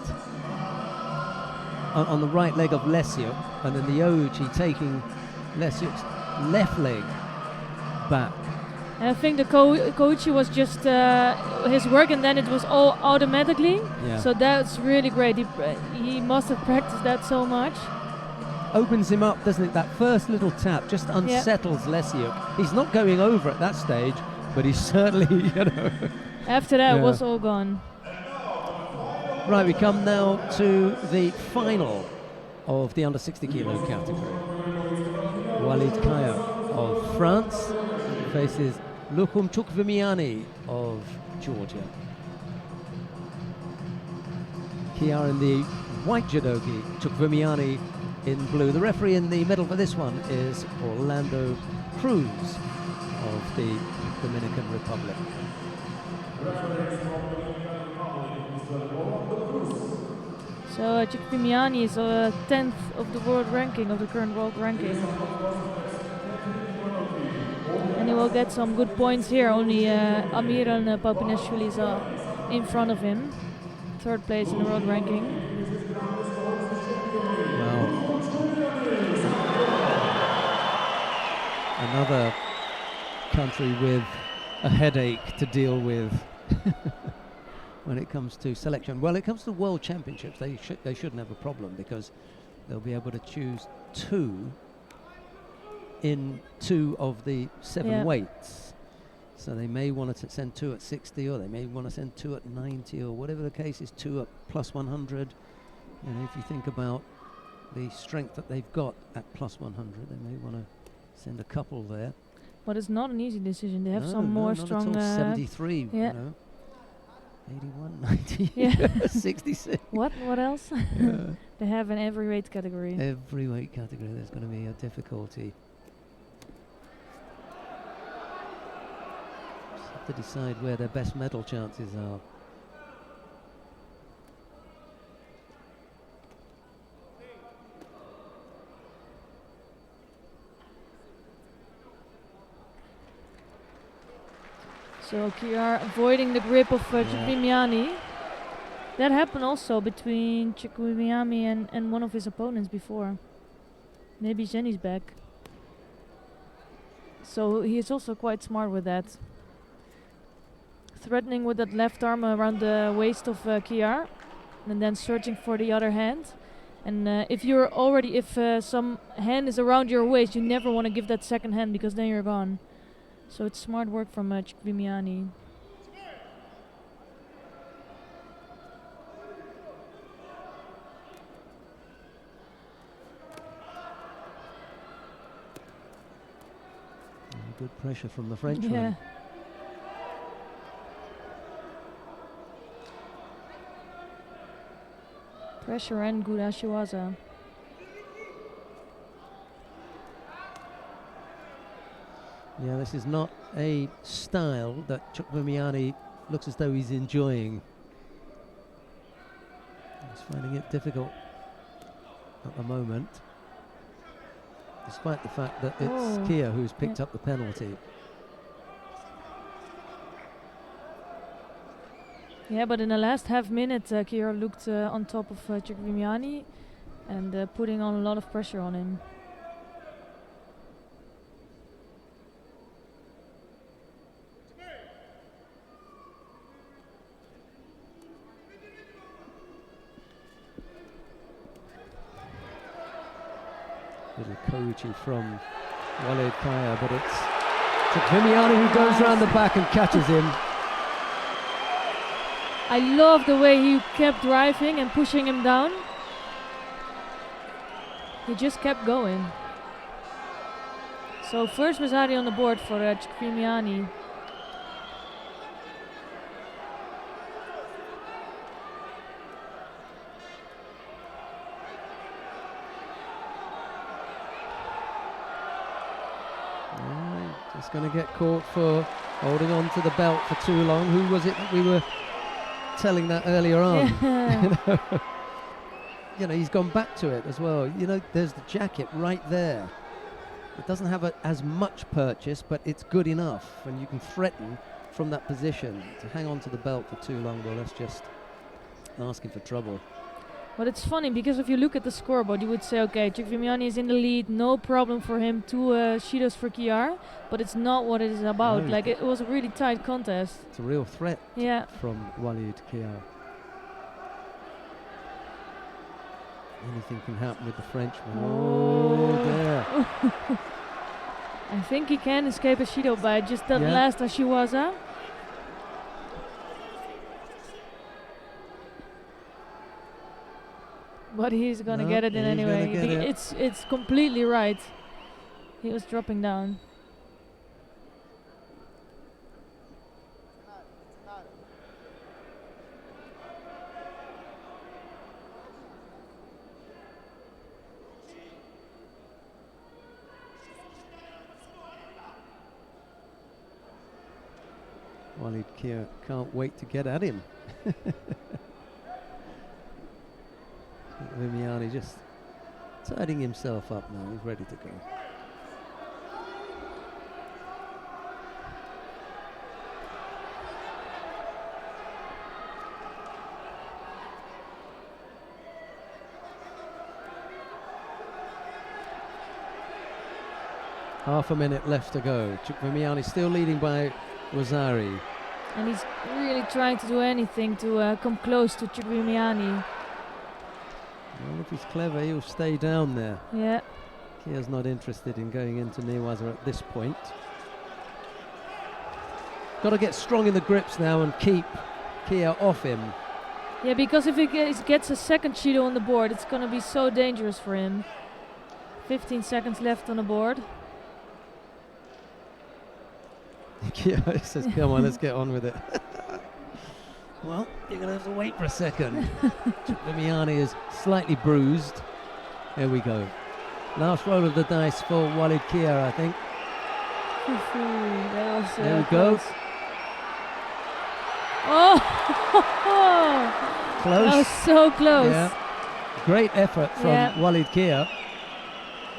On the right leg of Lesiuk, and then the Ochi taking Lesiuk's left leg back. And I think the Koichi was just his work, and then it was all automatically. Yeah. So that's really great. He must have practiced that so much. Opens him up, doesn't it? That first little tap just unsettles Lesiuk. He's not going over at that stage, but he's certainly, you know. After that, it was all gone. Right, we come now to the final of the under 60 kilo category. Walid Kaya of France faces Lukum Chukvimiani of Georgia. Here in the white judogi, Chukvimiani in blue. The referee in the middle for this one is Orlando Cruz of the Dominican Republic. So Chukvimiani is 10th of the world ranking, of the current world ranking. And he will get some good points here. Only Amir and Papinashvili is in front of him. third place in the world ranking. Well, another country with a headache to deal with when it comes to selection. Well, it comes to World Championships, they shouldn't have a problem because they'll be able to choose 2 in 2 of the 7 weights. So they may want to send 2 at 60, or they may want to send 2 at 90, or whatever the case is, 2 at plus 100. You know, if you think about the strength that they've got at plus 100, they may want to send a couple there. But it's not an easy decision. They have some more strong. 73, yeah. you know. 81, 90, yeah. 66. What else? Yeah. They have in every weight category. Every weight category, there's going to be a difficulty. Just have to decide where their best medal chances are. So Kiar avoiding the grip of Chukwuemeka. That happened also between Chukwuemeka and one of his opponents before. Maybe Jenny's back. So he is also quite smart with that. Threatening with that left arm around the waist of Kiar, and then searching for the other hand. And if some hand is around your waist, you never want to give that second hand because then you're gone. So it's smart work from Chukwuemeka. Good pressure from the Frenchman. Yeah. Pressure and good Ashiwaza. Yeah, this is not a style that Chukwuemeka looks as though he's enjoying. He's finding it difficult at the moment, despite the fact that it's Kia who's picked up the penalty. Yeah, but in the last half minute, Kia looked on top of Chukwuemeka and putting on a lot of pressure on him. Little coaching from Walid Kaya, but it's Chukwuemeka who goes round the back and catches him. I love the way he kept driving and pushing him down. He just kept going. So first Mazzari on the board for Chukwuemeka. Just going to get caught for holding on to the belt for too long. Who was it that we were telling that earlier on? Yeah. You know, he's gone back to it as well. You know, there's the jacket right there. It doesn't have as much purchase, but it's good enough, and you can threaten from that position. To hang on to the belt for too long, well, that's just asking for trouble. But it's funny because if you look at the scoreboard, you would say, okay, Chukwuemeka is in the lead, no problem for him, 2 Shidos for Kiar, but it's not what it is about. No, like, it was a really tight contest. It's a real threat from Walid Kiar. Anything can happen with the Frenchman. Oh, there. I think he can escape a Shido by just that last Ashiwaza. But he's gonna get it in anyway. It's completely right. He was dropping down. Walid Kiar can't wait to get at him. Chukwuemeka just tidying himself up now. He's ready to go. Half a minute left to go. Ciucvimiani still leading by Rosari. And he's really trying to do anything to come close to Ciucvimiani. Well, if he's clever, he'll stay down there. Yeah. Kia's not interested in going into Newaza at this point. Got to get strong in the grips now and keep Kia off him. Yeah, because if he gets a second Judo on the board, it's going to be so dangerous for him. 15 seconds left on the board. Kia says, come on, let's get on with it. Well, you're going to have to wait for a second. Ciucvimiani is slightly bruised. There we go. Last roll of the dice for Walid Kia, I think. That was, there we go. close. Oh! Close. That was so close. Yeah. Great effort from Walid Kia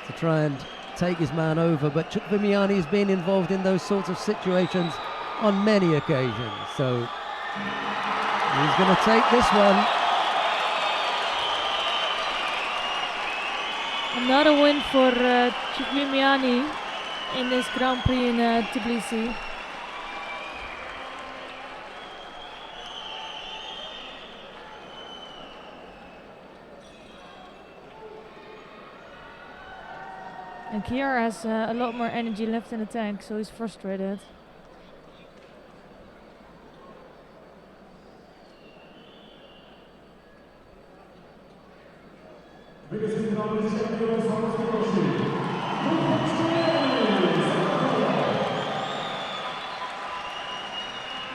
to try and take his man over, but Ciucvimiani has been involved in those sorts of situations on many occasions, so he's going to take this one. Another win for Ciucvimiani in this Grand Prix in Tbilisi. And Kiar has a lot more energy left in the tank, so he's frustrated.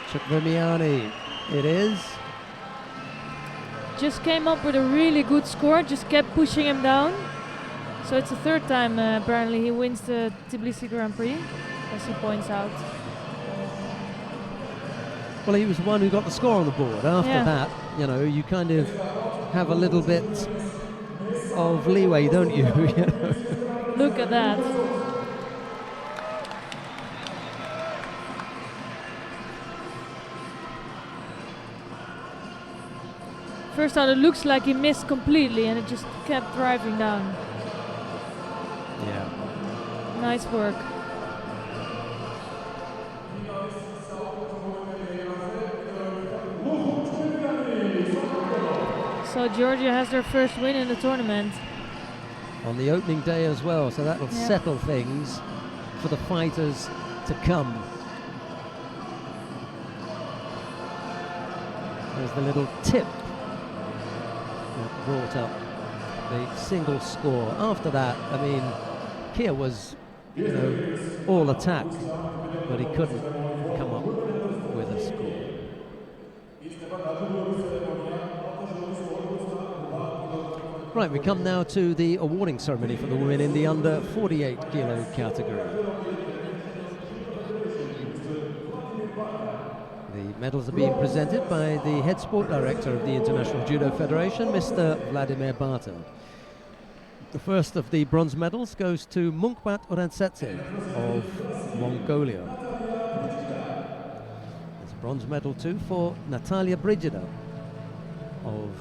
Ciucvimiani, it is. Just came up with a really good score, just kept pushing him down. So it's the third time apparently he wins the Tbilisi Grand Prix, as he points out. Well, he was the one who got the score on the board. After that, you know, you kind of have a little bit of leeway, don't you? You know? Look at that. First time it looks like he missed completely and it just kept driving down. Yeah. Nice work. So Georgia has their first win in the tournament. On the opening day as well, so that will settle things for the fighters to come. There's the little tip that brought up the single score. After that, I mean, Kia was, you know, all attack, but he couldn't come up with a score. Right, we come now to the awarding ceremony for the women in the under 48 kilo category. The medals are being presented by the head sport director of the International Judo Federation, Mr. Vladimir Barton. The first of the bronze medals goes to Munkbat Urantsetse of Mongolia. There's a bronze medal too for Natalia Brigida of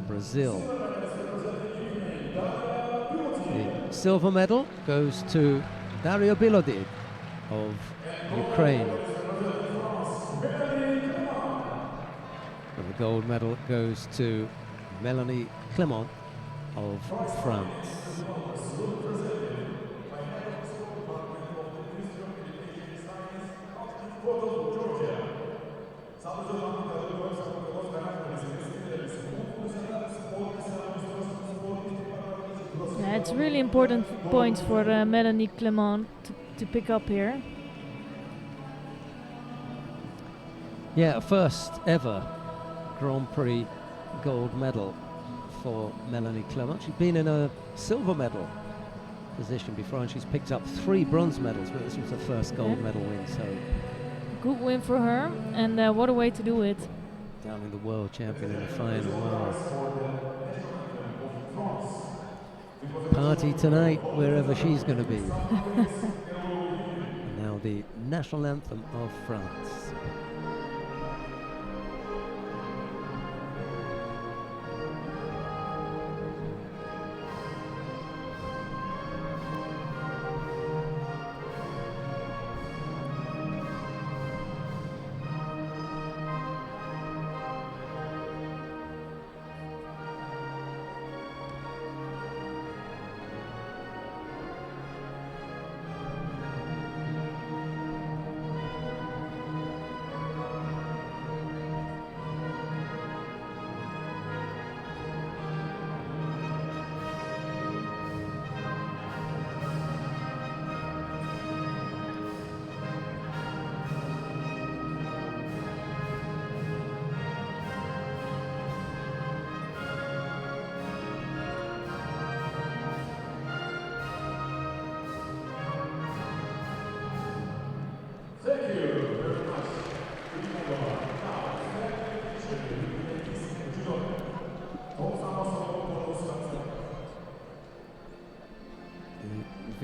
Brazil. The silver medal goes to Dario Bilodid of Ukraine. And the gold medal goes to Melanie Clement of France. Yeah, it's really important points for Melanie Clement to pick up here. Yeah, first ever Grand Prix gold medal for Melanie Clement. She's been in a silver medal position before and she's picked up 3 bronze medals, but this was her first gold medal win, so good win for her, and what a way to do it. Down in the world champion in the final. Wow. Party tonight wherever she's going to be. Now the national anthem of France.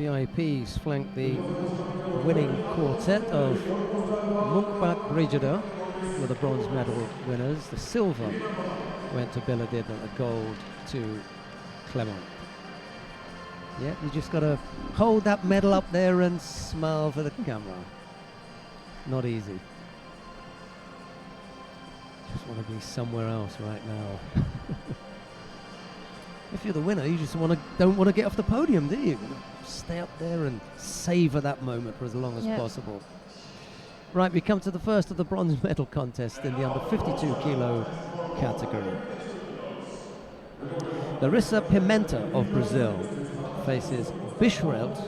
VIPs flank the winning quartet of Munkbak Brigida were the bronze medal winners. The silver went to Biladid and the gold to Clement. Yeah, you just got to hold that medal up there and smile for the camera. Not easy. Just want to be somewhere else right now. If you're the winner, you just don't want to get off the podium, do you? Stay up there and savor that moment for as long as possible. Right, we come to the first of the bronze medal contest in the under 52 kilo category. Larissa Pimenta of Brazil faces Bishrelt.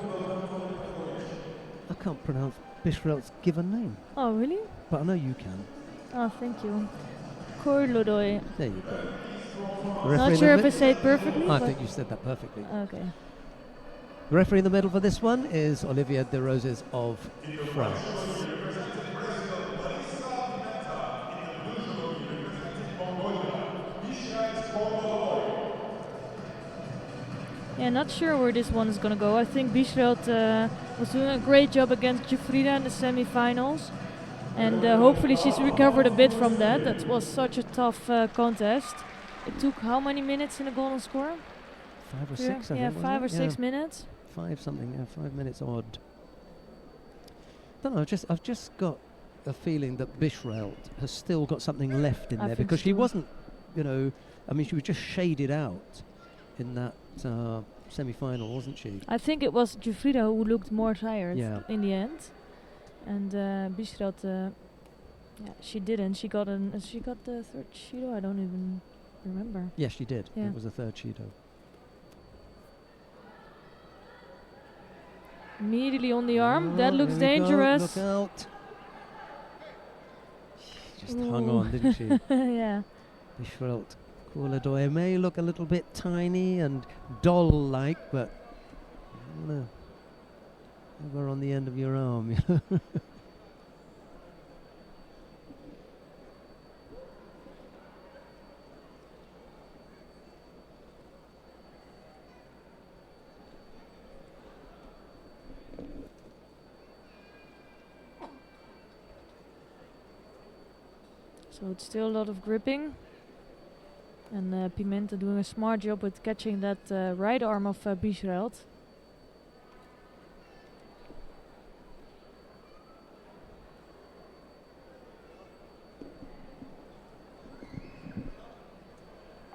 I can't pronounce Bishrelt's given name. Oh, really? But I know you can. Oh, thank you. Korlodoi. There you go. Not sure if I say it perfectly. I think you said that perfectly. Okay. The referee in the middle for this one is Olivier de Roses of France. Yeah, not sure where this one is going to go. I think Bishrelt was doing a great job against Jufrida in the semi-finals. And hopefully she's recovered a bit from that. That was such a tough contest. It took how many minutes in the golden score? 5 or 6, I think. 5 or 6 minutes. 5 something, yeah, 5 minutes odd. Don't know, I've just got a feeling that Bishrelt has still got something left in there, because she wasn't, you know, I mean, she was just shaded out in that semi-final, wasn't she? I think it was Jufrida who looked more tired in the end. And Bishrelt, she didn't. She got the third Shido. I don't even remember. Yes, she did. Yeah. It was the third Shido. Immediately on the arm. That looks Here we go. dangerous. Look out. She just hung on, didn't she? Yeah. Bishrelt Korlodoi may look a little bit tiny and doll-like, but never on the end of your arm, you know. So it's still a lot of gripping. And Pimenta doing a smart job with catching that right arm of Bishrelt.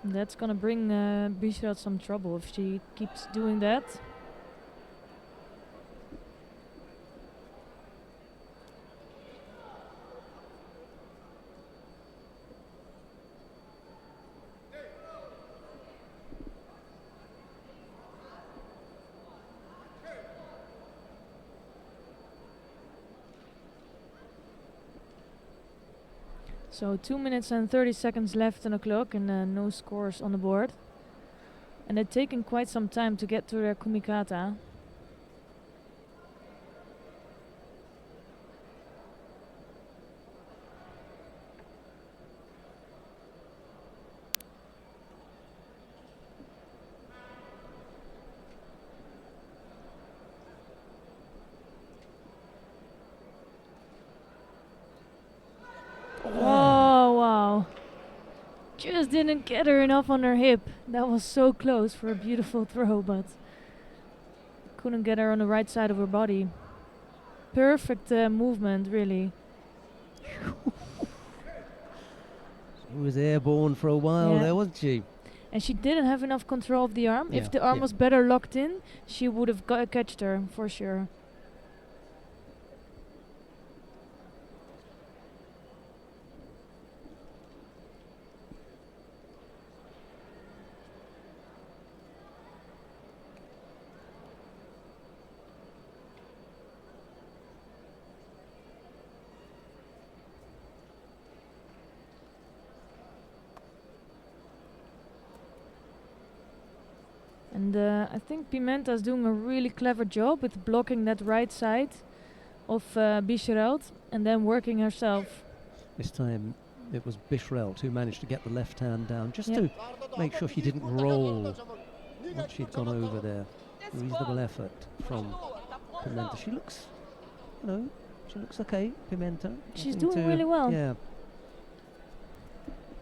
That's gonna bring Bishrelt some trouble if she keeps doing that. So 2 minutes and 30 seconds left on the clock and no scores on the board. And they're taking quite some time to get to their kumikata. Oh, wow. Just didn't get her enough on her hip. That was so close for a beautiful throw, but couldn't get her on the right side of her body. Perfect movement, really. She was airborne for a while there, wasn't she? And she didn't have enough control of the arm. Yeah, If the arm yeah. was better locked in, she would have catched her, for sure. And I think Pimenta's doing a really clever job with blocking that right side of Bishrelt and then working herself. This time it was Bishrelt who managed to get the left hand down just to make sure she didn't roll once she'd gone over there. reasonable effort from Pimenta. She looks, she looks okay, Pimenta. She's Nothing doing really well. Yeah.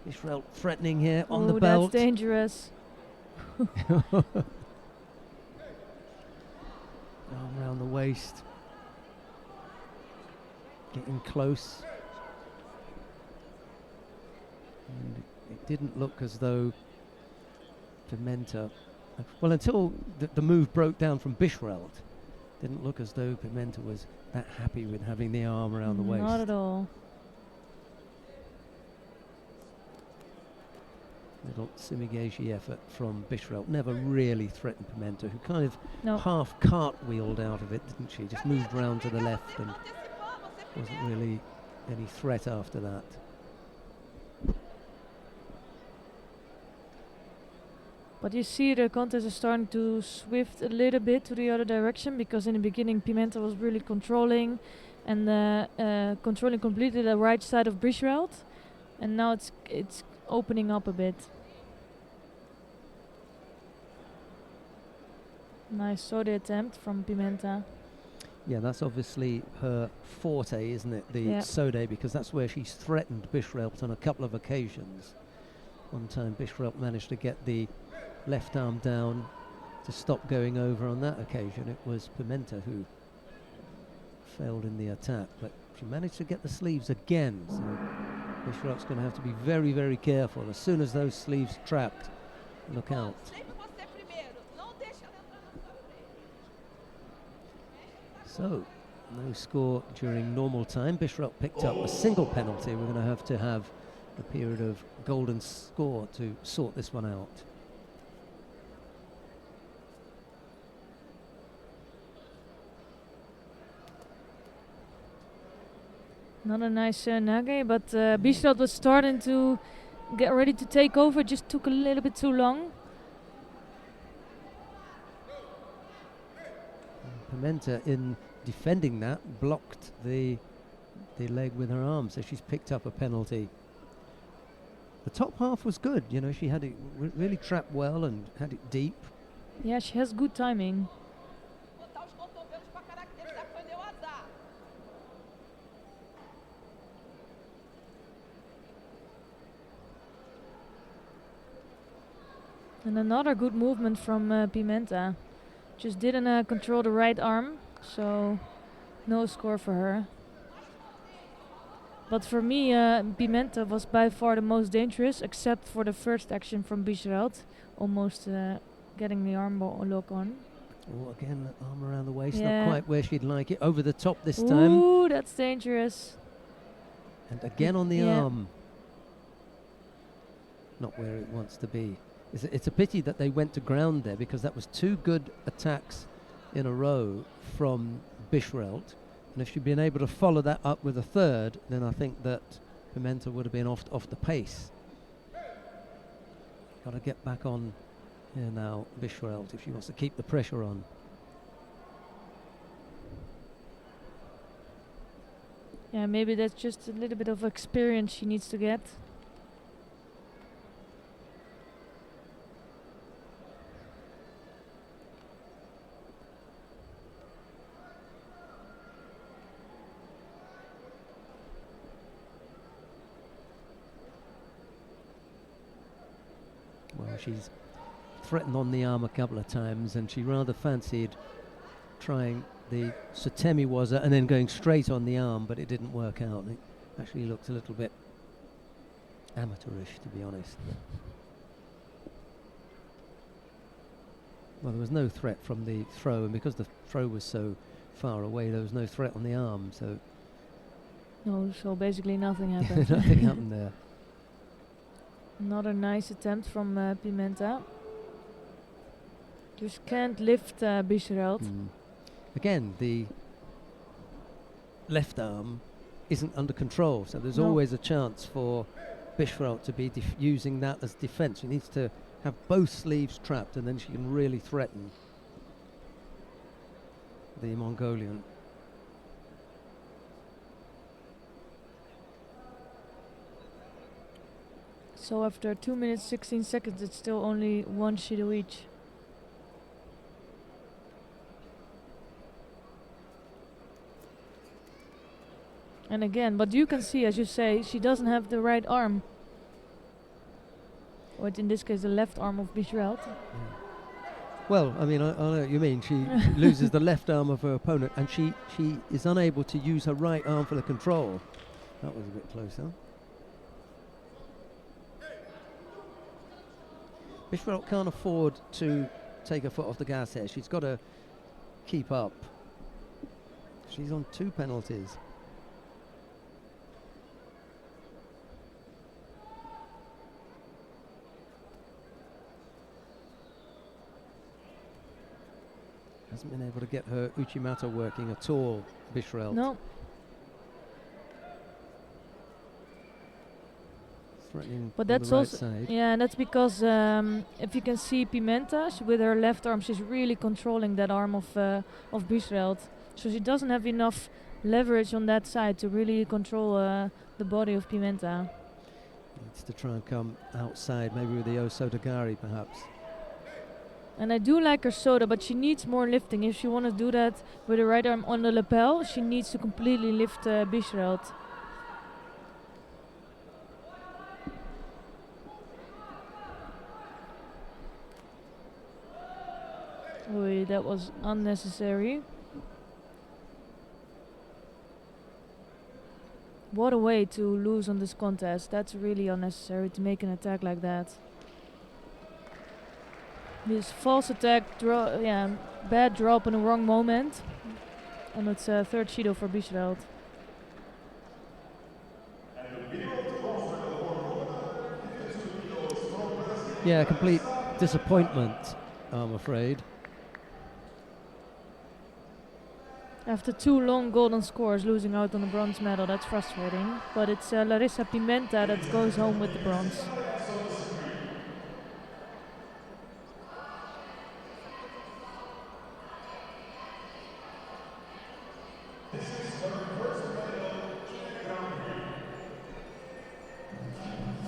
Israel threatening here on Oh, the belt. that's dangerous. Arm around the waist. Getting close. And it didn't look as though Pimenta, well, until the move broke down from Bishreld, didn't look as though Pimenta was that happy with having the arm around the waist. Not at all. Little Simigeji effort from Bishreld. Never really threatened Pimenta, who kind of No. half cartwheeled out of it, didn't she? Just moved round to the left and wasn't really any threat after that. But you see the contest is starting to swift a little bit to the other direction, because in the beginning Pimenta was really controlling and controlling completely the right side of Bishreld, and now it's opening up a bit. Nice Sode attempt from Pimenta. Yeah, that's obviously her forte, isn't it? The Sode, because that's where she's threatened Bishrelt on a couple of occasions. One time Bishrelt managed to get the left arm down to stop going over. On that occasion it was Pimenta who failed in the attack, but she managed to get the sleeves again, so Bishrelt's going to have to be very, very careful. As soon as those sleeves trapped, look out. So, no score during normal time. Bishrelt picked up a single penalty. We're going to have a period of golden score to sort this one out. Not a nice nage, but Bishreld was starting to get ready to take over. Just took a little bit too long. Pimenta, in defending that, blocked the leg with her arm, so she's picked up a penalty. The top half was good, she had it really trapped well and had it deep. Yeah, she has good timing. And another good movement from Pimenta. Just didn't control the right arm, so no score for her. But for me, Pimenta was by far the most dangerous, except for the first action from Bishreld, almost getting the arm lock on. Oh, again, arm around the waist, Yeah. not quite where she'd like it. Over the top this time. Ooh, that's dangerous. And again on the Yeah. arm. Not where it wants to be. It's a pity that they went to ground there, because that was two good attacks in a row from Bishreld. And if she'd been able to follow that up with a third, then I think that Pimenta would have been off the pace. Got to get back on here now, Bishreld, if she wants to keep the pressure on. Yeah, maybe that's just a little bit of experience she needs to get. Well, she's threatened on the arm a couple of times, and she rather fancied trying the Sotemi waza and then going straight on the arm, but it didn't work out. It actually looked a little bit amateurish, to be honest. Well, there was no threat from the throw, and because the throw was so far away, there was no threat on the arm, so No, so basically nothing happened. nothing happened there. Another nice attempt from Pimenta. Just can't lift Bishreld. Again, the left arm isn't under control, so there's No. always a chance for Bishreld to be using that as defense. She needs to have both sleeves trapped, and then she can really threaten the Mongolian. So after 2 minutes 16 seconds, it's still only one Shido each. And again, but you can see, as you say, she doesn't have the right arm. Or in this case, the left arm of Bishrelt. Well, I mean, I know what you mean. She loses the left arm of her opponent, and she is unable to use her right arm for the control. That was a bit closer. Bishrelt can't afford to take her foot off the gas here. She's got to keep up. She's on 2 penalties. Hasn't been able to get her Uchimata working at all, Bishrelt. No. Threatening But on that's the right also, side. yeah, and that's because if you can see Pimenta, with her left arm, she's really controlling that arm of Bishrelt. So she doesn't have enough leverage on that side to really control the body of Pimenta. Needs to try and come outside, maybe with the Osotogari perhaps. And I do like her soda, but she needs more lifting. If she wants to do that with her right arm on the lapel, she needs to completely lift Bishrelt. Oy, that was unnecessary. What a way to lose on this contest. That's really unnecessary to make an attack like that. This false attack, bad drop in the wrong moment. And it's a third Shido for Bishrelt. Yeah, complete disappointment, I'm afraid. After 2 long golden scores, losing out on the bronze medal, that's frustrating. But it's Larissa Pimenta that goes home with the bronze.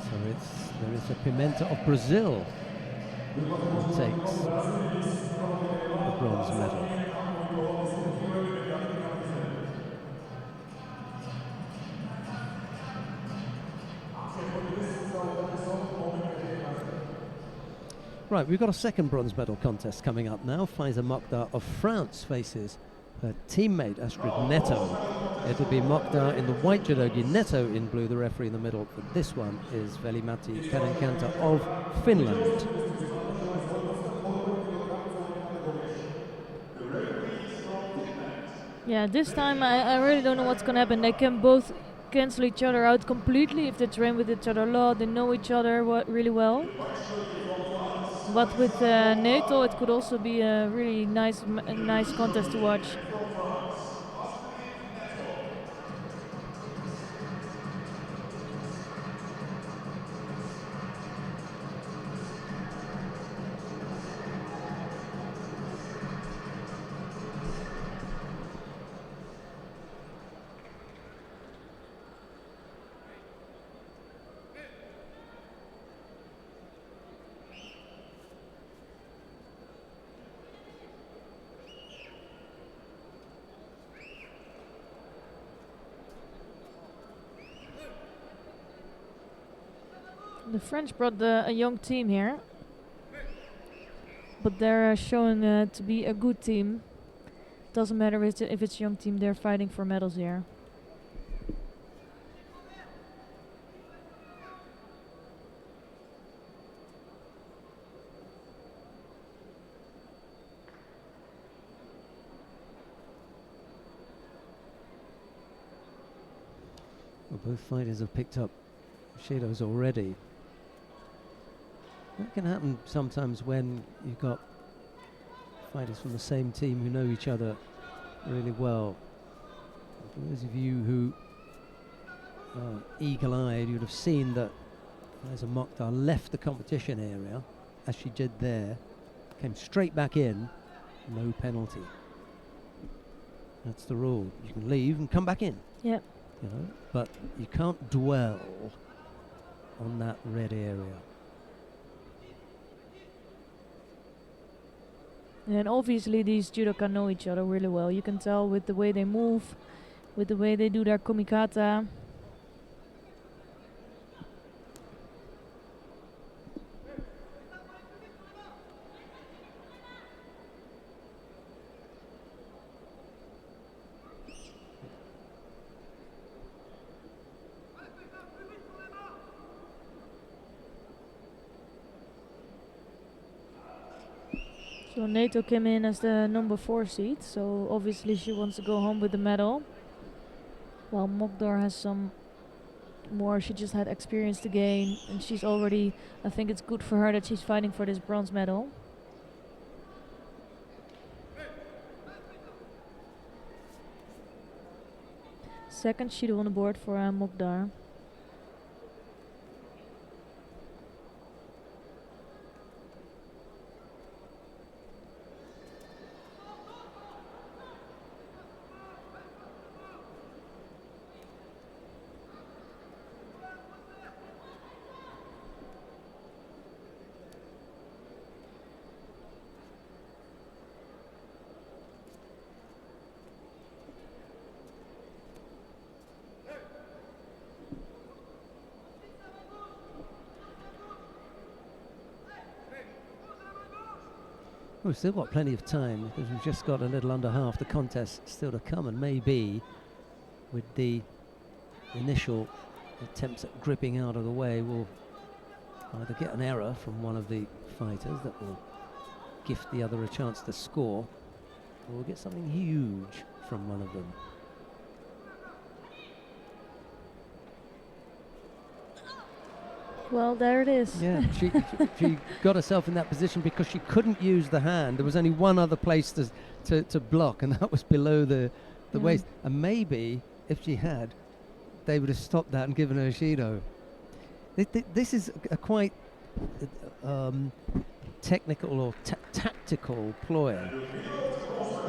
So it's Larissa Pimenta of Brazil who takes the bronze medal. Right, we've got a second bronze medal contest coming up now. Faiza Mokhtar of France faces her teammate Astrid Netto. It'll be Mokhtar in the white judogi, Netto in blue, the referee in the middle. But this one is Veli-Matti Karinkanta of Finland. Yeah, this time I really don't know what's gonna happen. They can both cancel each other out completely if they train with each other a lot. They know each other really well. But with Neto, it could also be a really nice contest to watch. The French brought a young team here, but they're showing to be a good team. Doesn't matter if it's a young team, they're fighting for medals here. Well, both fighters have picked up Shidos already. That can happen sometimes when you've got fighters from the same team who know each other really well. For those of you who are eagle-eyed, you'd have seen that Faiza Mokhtar left the competition area, as she did there, came straight back in, no penalty. That's the rule. You can leave and come back in. Yep. You know, but you can't dwell on that red area. And obviously these judoka know each other really well. You can tell with the way they move. with the way they do their komikata. So Nato came in as the number 4 seed, so obviously she wants to go home with the medal. While Mokdar has some more, she just had experience to gain, and she's already, I think it's good for her that she's fighting for this bronze medal. Second Shido on the board for Mokdar. We've still got plenty of time because we've just got a little under half the contest still to come, and maybe with the initial attempts at gripping out of the way, we'll either get an error from one of the fighters that will gift the other a chance to score, or we'll get something huge from one of them. Well, there it is. Yeah, she got herself in that position because she couldn't use the hand. There was only one other place to block, and that was below the waist. And maybe if she had, they would have stopped that and given her a Shido. This is a quite technical or tactical ploy.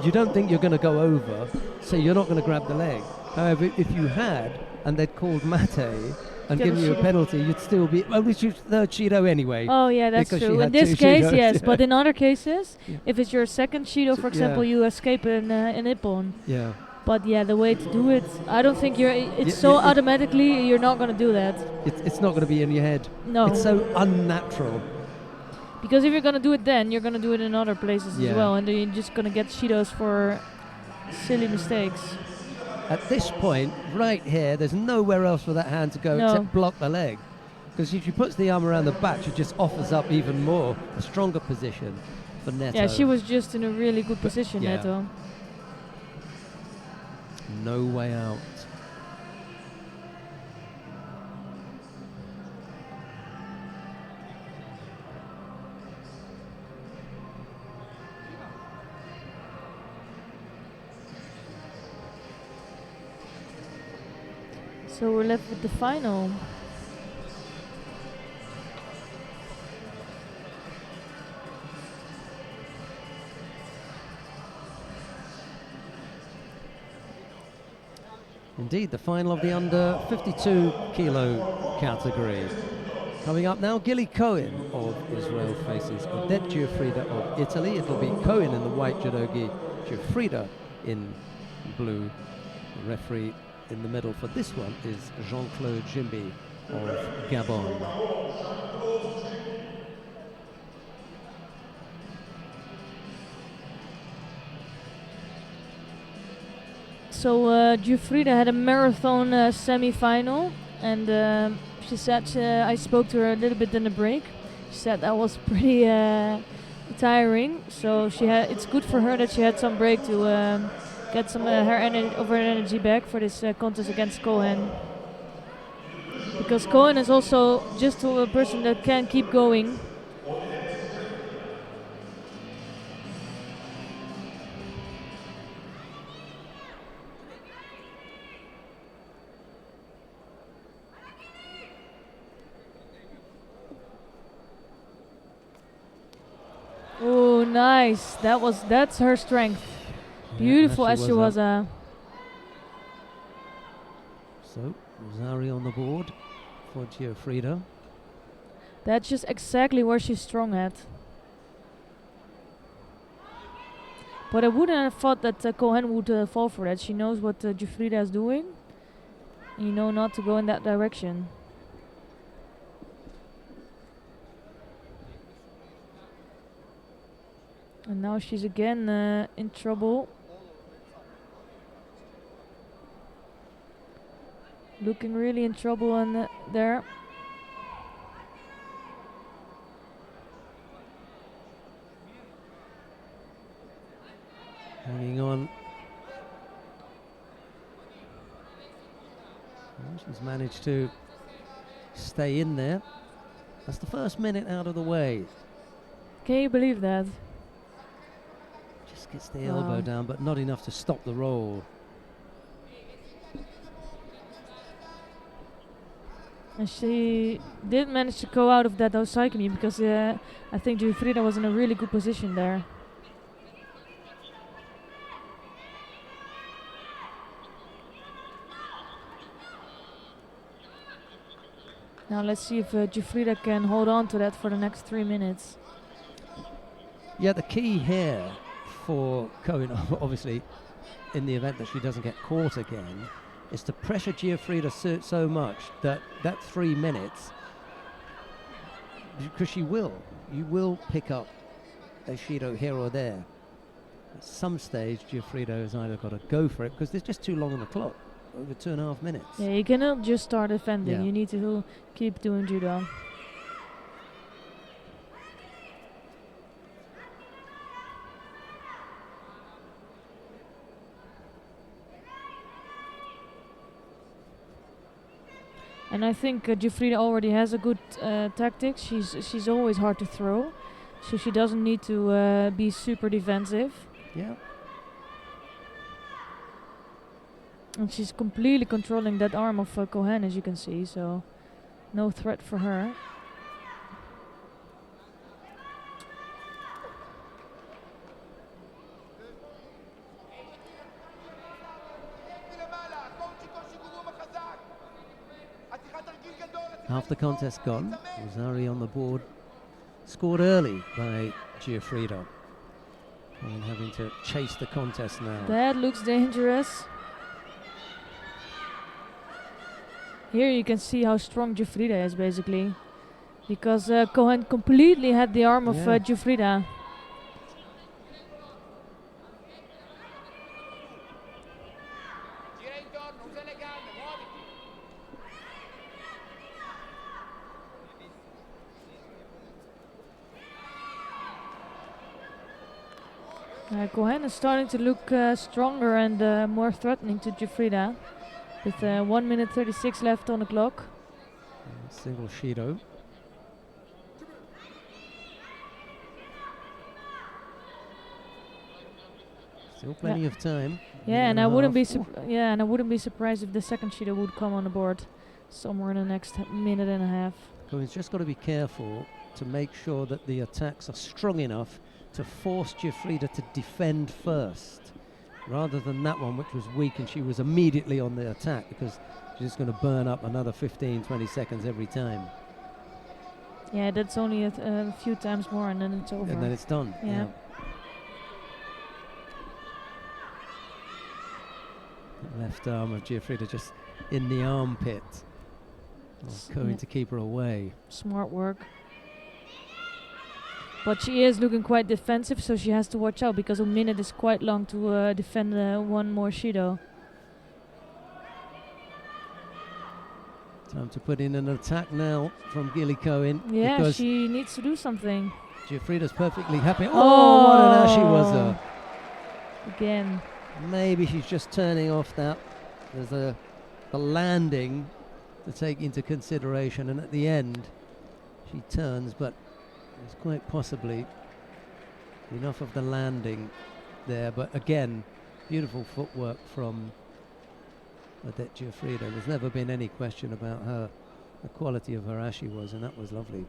You don't think you're going to go over, so you're not going to grab the leg. However, if you had, and they'd called mate and given you a penalty, you'd still be, well, it's your third Shido anyway. Oh yeah, that's true. In this case, yes, but in other cases, if it's your second Shido, for example, you escape an Ippon. Yeah. But yeah, the way to do it, I don't think it's automatically, you're not going to do that. It's not going to be in your head. No. It's so unnatural. Because if you're going to do it then, you're going to do it in other places as well, and then you're just going to get Shidos for silly mistakes. At this point, right here, there's nowhere else for that hand to go except block the leg. Because if she puts the arm around the back, she just offers up even more, a stronger position for Neto. Yeah, she was just in a really good position, Neto. No way out. So we're left with the final. Indeed, the final of the under 52 kilo category. Coming up now, Gilly Cohen of Israel faces Odette Giuffrida of Italy. It'll be Cohen in the white judogi, Giuffrida in blue. The referee in the middle for this one is Jean-Claude Jimby of Gabon. So Giuffrida had a marathon semi-final, and she said, I spoke to her a little bit in the break. She said that was pretty tiring, so it's good for her that she had some break to get some of her energy back for this contest against Cohen. Because Cohen is also just a person that can keep going. Oh, nice. That's her strength. Beautiful Ashiwaza. So, Rosari on the board for Giuffrida. That's just exactly where she's strong at. But I wouldn't have thought that Cohen would fall for that. She knows what Jufrida is doing. And you know not to go in that direction. And now she's again in trouble. Looking really in trouble there. Hanging on. Well, she's managed to stay in there. That's the first minute out of the way. Can you believe that? Just gets the elbow down, but not enough to stop the roll. And she did manage to go out of that osaikumi because I think Jufrida was in a really good position there. Now let's see if Jufrida can hold on to that for the next 3 minutes. Yeah, the key here for Cohen, obviously, in the event that she doesn't get caught again, is to pressure Jufrida so much that 3 minutes, because you will pick up a Shido here or there. At some stage, Jufrida has either got to go for it, because there's just too long on the clock, over 2.5 minutes. Yeah, you cannot just start defending. Yeah. You need to keep doing judo. And I think Jufrida already has a good tactic. She's always hard to throw, so she doesn't need to be super defensive. Yeah. And she's completely controlling that arm of Cohen, as you can see, so no threat for her. Half the contest gone. Rosari on the board. Scored early by Jufrida. And having to chase the contest now. That looks dangerous. Here you can see how strong Jufrida is, basically. Because Cohen completely had the arm of Jufrida. Cohen is starting to look stronger and more threatening to Jufrida. With 1 minute 36 left on the clock. Single Shido. Still plenty of time. Yeah, and I wouldn't be surprised if the second Shido would come on the board somewhere in the next minute and a half. Cohen's just got to be careful to make sure that the attacks are strong enough to force Jufrida to defend first, rather than that one which was weak and she was immediately on the attack, because she's just going to burn up another 15-20 seconds every time. Yeah, that's only a few times more and then it's over. And then it's done. Yeah. The left arm of Jufrida just in the armpit. Cohen to keep her away. Smart work. But she is looking quite defensive, so she has to watch out because a minute is quite long to defend one more Shido. Time to put in an attack now from Gilly Cohen. Yeah, because she needs to do something. Jufrida's perfectly happy. Oh, what an Ashi was Again. Maybe she's just turning off that. There's the landing to take into consideration, and at the end she turns, but it's quite possibly enough of the landing there. But again, beautiful footwork from Odette Jufrida. There's never been any question about the quality of her Ashi was, and that was lovely.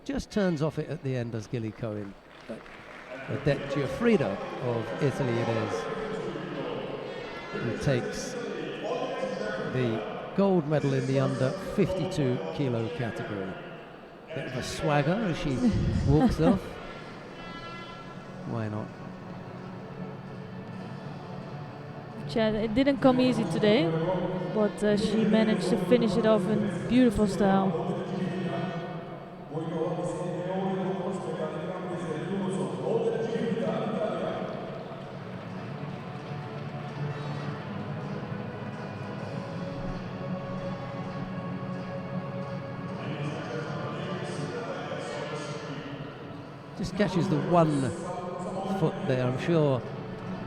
Just turns off it at the end, does Gilly Cohen. But Odette Jufrida of Italy it is, who takes the gold medal in the under 52 kilo category. Bit of a swagger as she walks off. Why not? It didn't come easy today, but she managed to finish it off in beautiful style. Just catches the one foot there. I'm sure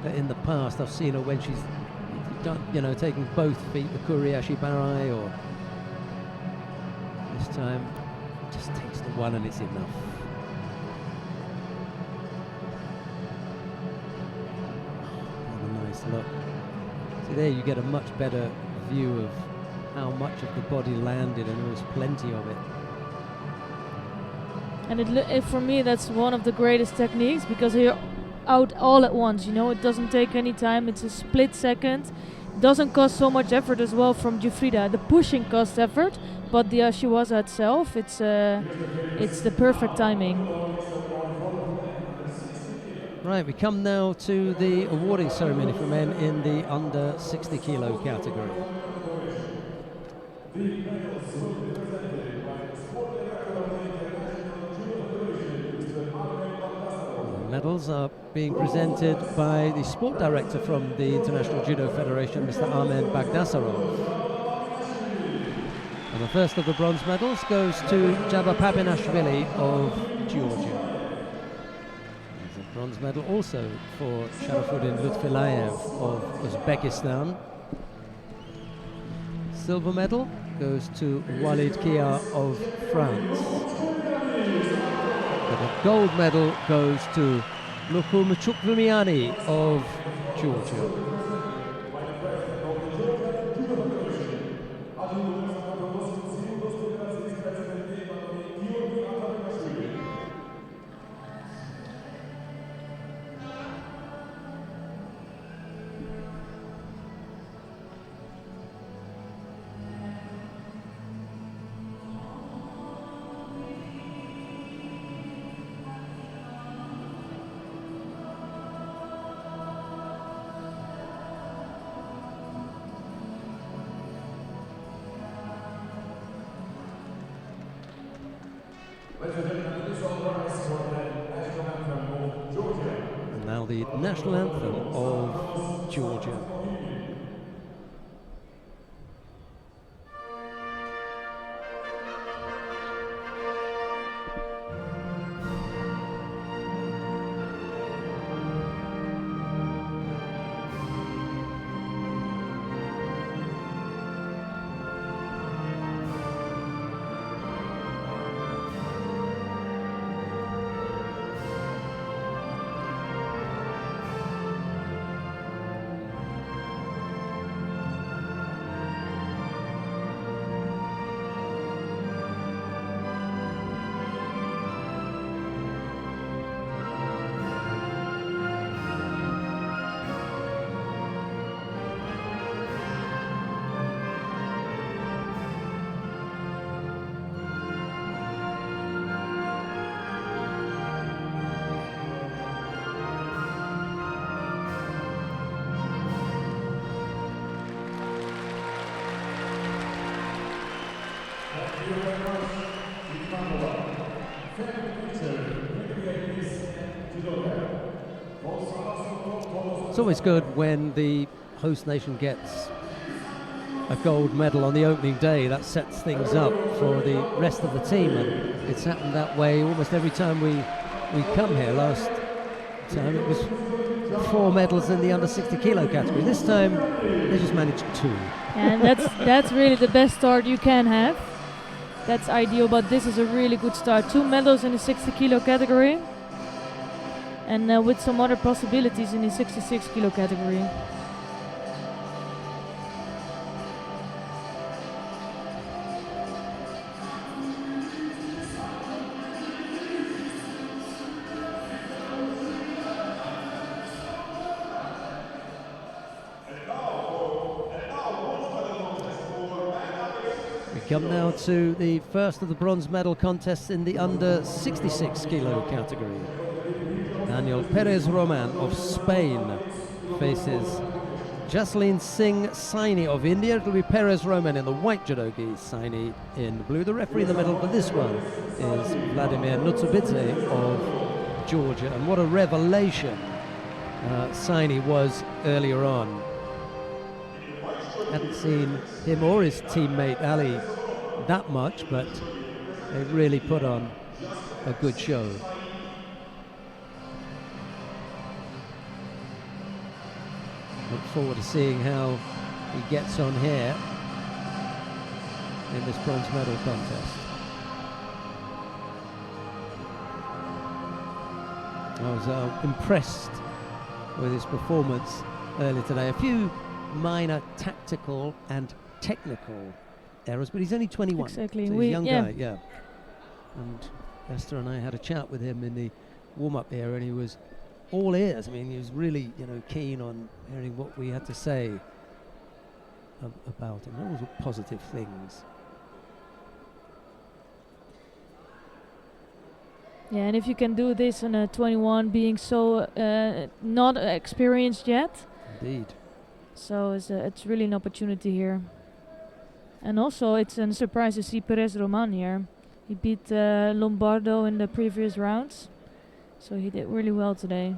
that in the past I've seen her when she's done, you know, taking both feet, the Kuriashi Barai, or this time just takes the one and it's enough. What a nice look. See, there you get a much better view of how much of the body landed, and there was plenty of it. And for me, that's one of the greatest techniques, because you're out all at once, you know, it doesn't take any time, it's a split second. It doesn't cost so much effort as well from Jufrida. The pushing costs effort, but the Ashiwaza itself, it's the perfect timing. Right, we come now to the awarding ceremony for men in the under 60 kilo category. Medals are being presented by the sport director from the International Judo Federation, Mr. Armen Bagdasarov. And the first of the bronze medals goes to Jaba Papinashvili of Georgia. There's a bronze medal also for Sharafuddin Lutfilayev of Uzbekistan. Silver medal goes to Walid Kia of France. And the gold medal goes to Luku Mchukvumiani of Georgia. And now the national anthem of Georgia. It's always good when the host nation gets a gold medal on the opening day. That sets things up for the rest of the team, and it's happened that way almost every time we come here. Last time it was 4 medals in the under 60 kilo category. This time they just managed 2. And that's really the best start you can have. That's ideal, but this is a really good start. 2 medals in the 60 kilo category, and with some other possibilities in the 66 kilo category. We come now to the first of the bronze medal contests in the under 66 kilo category. Daniel Perez Roman of Spain faces Jasleen Singh Saini of India. It'll be Perez Roman in the white judogi, Saini in blue. The referee in the middle for this one is Vladimir Nutsubidze of Georgia. And what a revelation Saini was earlier on. Hadn't seen him or his teammate Ali that much, but they really put on a good show. Look forward to seeing how he gets on here in this bronze medal contest. I was impressed with his performance earlier today. A few minor tactical and technical errors, but he's only 21. Exactly. So he's a young guy, yeah. And Esther and I had a chat with him in the warm-up area, and he was all ears. I mean, he was really, keen on hearing what we had to say about him. Those were positive things. Yeah, and if you can do this on a 21, being so not experienced yet. Indeed. So it's really an opportunity here. And also it's a surprise to see Perez Roman here. He beat Lombardo in the previous rounds. So he did really well today.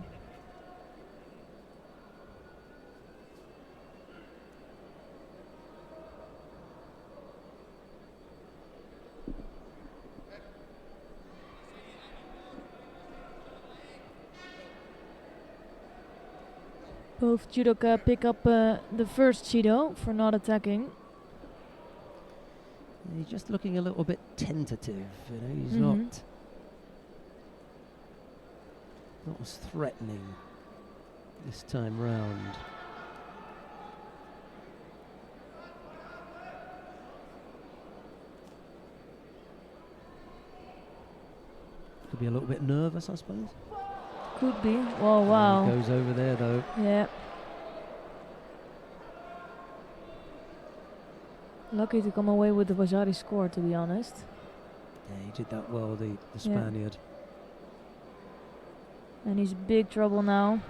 Both judoka pick up the first judo for not attacking. He's just looking a little bit tentative, he's Mhm. not as threatening this time round. Could be a little bit nervous, I suppose. Could be. Oh, wow. He goes over there, though. Yeah. Lucky to come away with the Vajari score, to be honest. Yeah, he did that well, the Spaniard. And he's in big trouble now.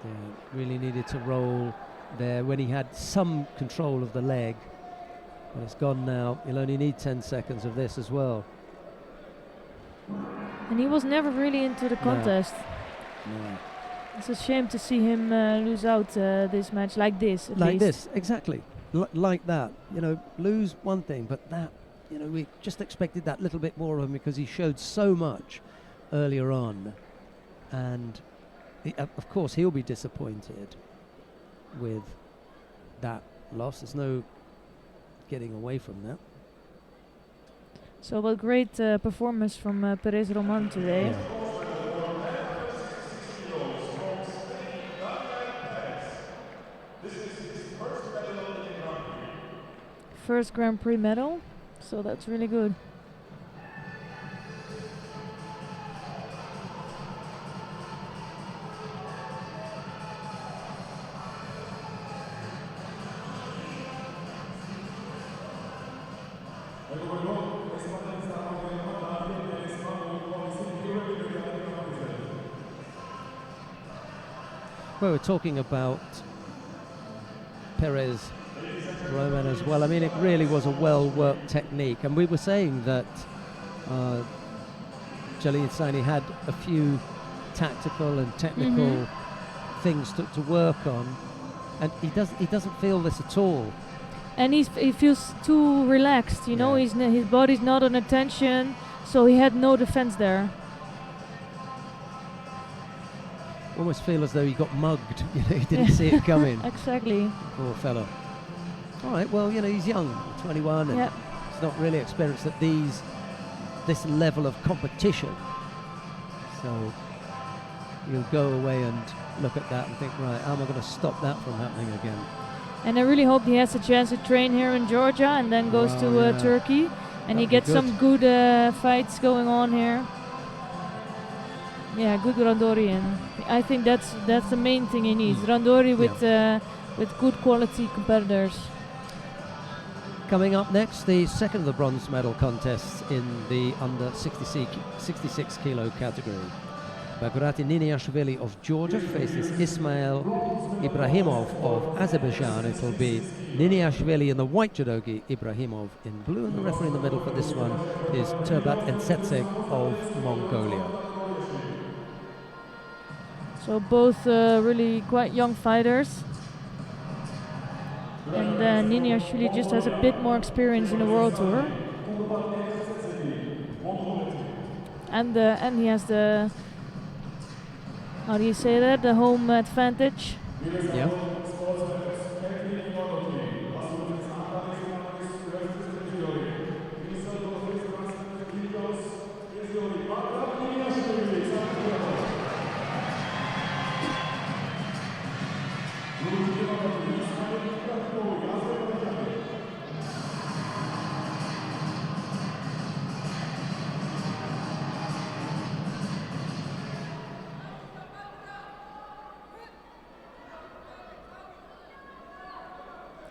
Yeah, really needed to roll there when he had some control of the leg. But it's gone now. He'll only need 10 seconds of this as well. And he was never really into the contest. No. It's a shame to see him lose out this match like this, at Like least. this, exactly. Like that. Lose one thing, but that, we just expected that little bit more of him because he showed so much earlier on. And of course, he'll be disappointed with that loss. There's no getting away from that. So, but great performance from Perez Roman today. Yeah. First Grand Prix medal, so that's really good. Well, we're talking about Perez Roman as well. I mean, it really was a well-worked technique, and we were saying that Jasleen Saini had a few tactical and technical things to work on, and he doesn't feel this at all. And he feels too relaxed, Yeah. his body's not on attention, so he had no defense there. Almost feel as though he got mugged. He didn't see it coming. Exactly. Poor fella. All right, well, he's young, 21, and he's not really experienced at this level of competition. So you'll go away and look at that and think, right, how am I going to stop that from happening again? And I really hope he has a chance to train here in Georgia and then goes to Turkey, and he That'd be gets good. some good fights going on here. Yeah, good randori, and I think that's the main thing he needs. Randori with good quality competitors. Coming up next, the second of the bronze medal contests in the under 66 kilo category. Bagrat Niniashvili of Georgia faces Ismail Ibrahimov of Azerbaijan. It will be Niniashvili in the white judogi, Ibrahimov in blue, and the referee in the middle for this one is Turbat Ensetseg of Mongolia. So both really quite young fighters. And Niniashvili just has a bit more experience in the World Tour. And he has the, how do you say that, the home advantage. Yeah.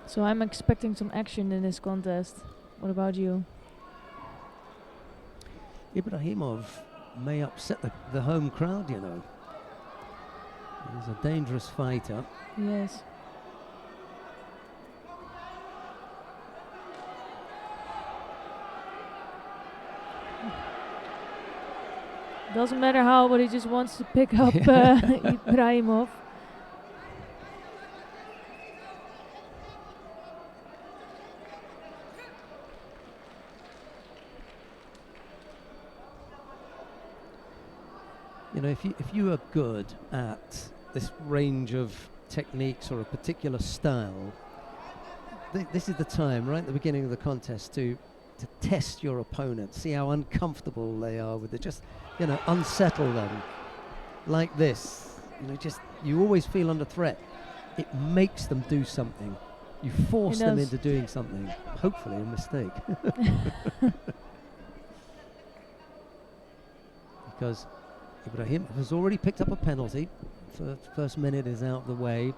So I'm expecting some action in this contest. What about you? Ibrahimov may upset the home crowd, you know. He's a dangerous fighter. Yes. Doesn't matter how, but he just wants to pick up Ibrahimov. You know, if you are good at this range of techniques or a particular style, this is the time, right at the beginning of the contest, to test your opponent, see how uncomfortable they are with it. Just, you know, unsettle them like this. You know, just, you always feel under threat. It makes them do something. You force them into doing something. Hopefully a mistake. Because Ibrahim has already picked up a penalty. First minute is out of the way.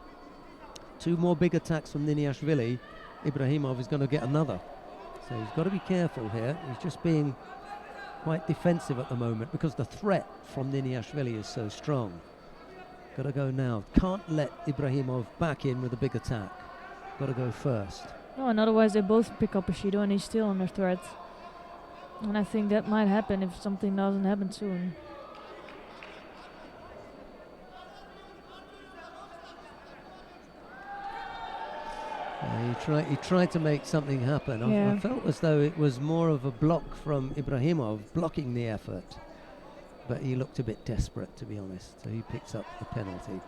Two more big attacks from Niniashvili. Ibrahimov is going to get another. So he's got to be careful here. He's just being quite defensive at the moment because the threat from Niniashvili is so strong. Got to go now. Can't let Ibrahimov back in with a big attack. Got to go first. No, and otherwise they both pick up a Shido and he's still under threat. And I think that might happen if something doesn't happen soon. He tried to make something happen. I felt as though it was more of a block from Ibrahimov blocking the effort. But he looked a bit desperate, to be honest. So he picks up the penalty.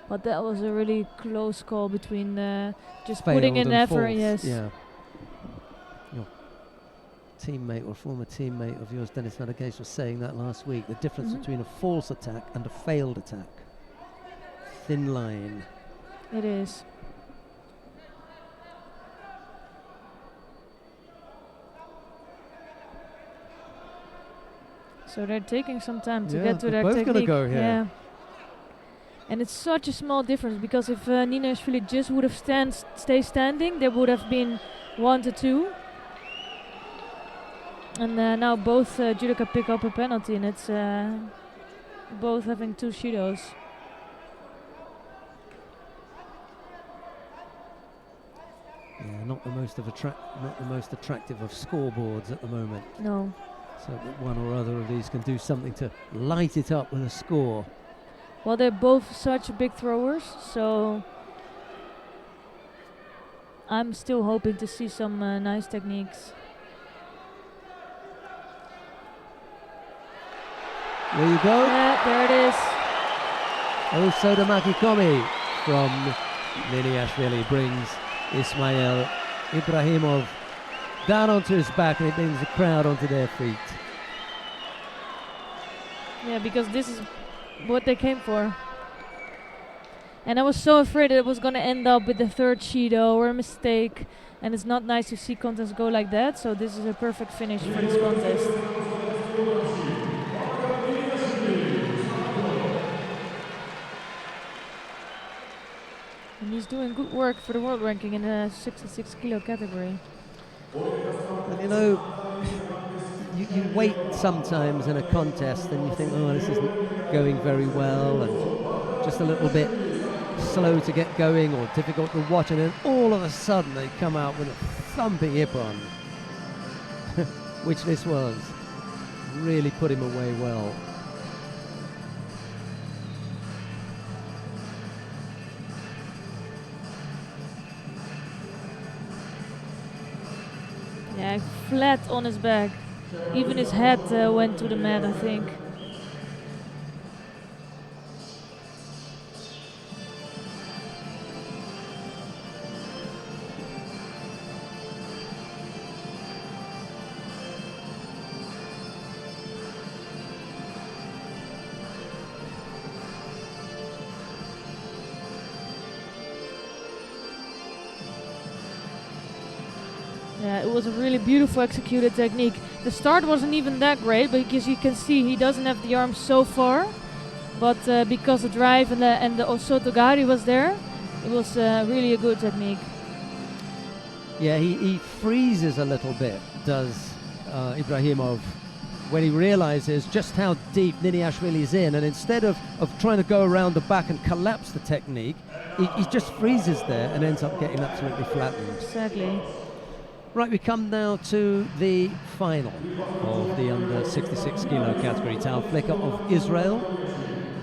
But that was a really close call between just Failed putting in and effort. false. Yes. Yeah. Your teammate or former teammate of yours, Dennis Van der Geest, was saying that last week. The difference between a false attack and a failed attack. Thin line. It is. So they're taking some time to get to their both technique. Gonna go here. Yeah. And it's such a small difference because if Niniashvili just would have stay standing, there would have been 1-2. And now both judoka pick up a penalty, and it's both having 2 Shidos. Yeah, not the most attractive of scoreboards at the moment. No. So that one or other of these can do something to light it up with a score. Well, they're both such big throwers, so I'm still hoping to see some nice techniques. There you go. Yeah, there it is. Osoda Makikomi from Niniashvili brings Ismail Ibrahimov down onto his back, and it brings the crowd onto their feet. Yeah, because this is what they came for. And I was so afraid it was going to end up with the third Shido or a mistake. And it's not nice to see contests go like that. So this is a perfect finish for this contest. And he's doing good work for the world ranking in the 66 kilo category. And you know, you wait sometimes in a contest and you think, oh, this isn't going very well, and just a little bit slow to get going or difficult to watch, and then all of a sudden they come out with a thumping ippon, which this was. Really put him away well. Yeah, flat on his back. Even his head went to the mat, I think. Yeah, it was a really beautiful executed technique. The start wasn't even that great, because you can see he doesn't have the arms so far. But because the drive and the Osotogari was there, it was really a good technique. Yeah, he freezes a little bit, does Ibrahimov, when he realizes just how deep Niniashvili's in, and instead of trying to go around the back and collapse the technique, he just freezes there and ends up getting absolutely flattened. Exactly. Right, we come now to the final of the under 66 kilo category. Tal Flicker of Israel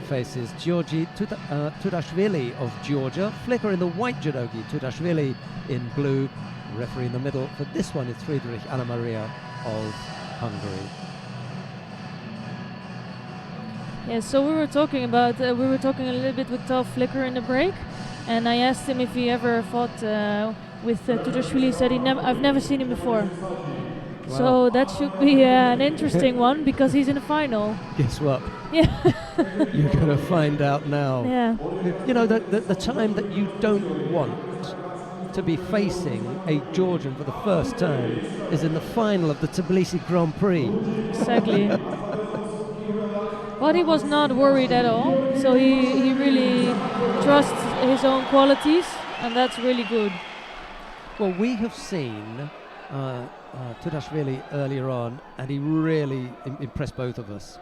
faces Georgi Tudashvili of Georgia. Flicker in the white judogi, Tudashvili in blue. Referee in the middle for this one is Friedrich Anna Maria of Hungary. Yeah, so we were talking a little bit with Tal Flicker in the break, and I asked him if he ever fought with Tudashvili. He said I've never seen him before. Wow. So that should be an interesting one, because he's in the final. Guess what? Yeah. You're going to find out now. Yeah. You know, the time that you don't want to be facing a Georgian for the first time is in the final of the Tbilisi Grand-Prix. Exactly. But he was not worried at all. So he really trusts his own qualities, and that's really good. Well, we have seen Tudashvili earlier on, and he really impressed both of us.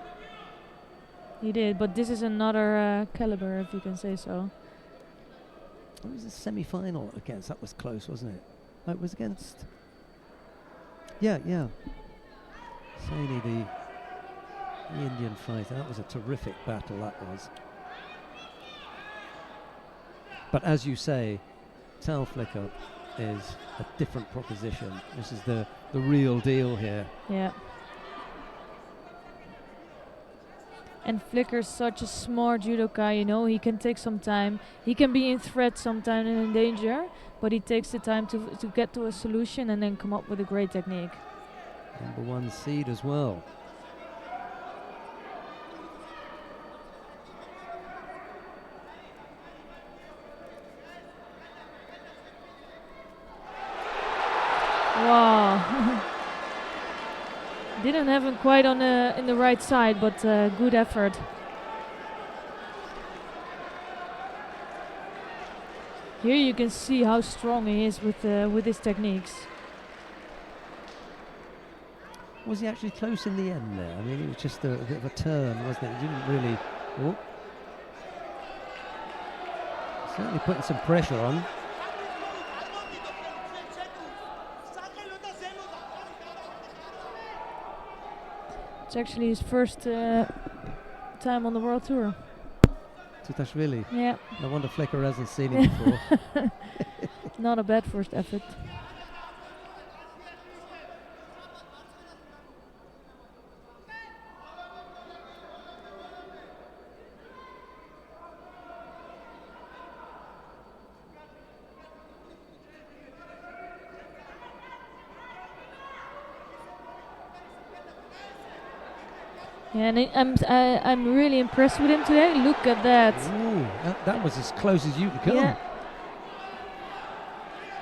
He did, but this is another caliber, if you can say so. It was a semi-final against. That was close, wasn't it? Oh, it was against. Yeah. Saini, the Indian fighter. That was a terrific battle. That was. But as you say, Tal Flicker is a different proposition. This is the real deal here. Yeah. And Flicker's such a smart judoka, you know, he can take some time. He can be in threat sometimes and in danger, but he takes the time to get to a solution and then come up with a great technique. Number 1 seed as well. Wow. Didn't have him quite on in the right side, but good effort. Here you can see how strong he is with his techniques. Was he actually close in the end there? I mean, it was just a bit of a turn, wasn't it? He didn't really. Oh. Certainly putting some pressure on. It's actually his first time on the World Tour. Tudashvili. Yeah. No wonder Flicker hasn't seen him before. Not a bad first effort. Yeah, and I'm really impressed with him today. Look at that. Ooh, that was as close as you could come. Yeah.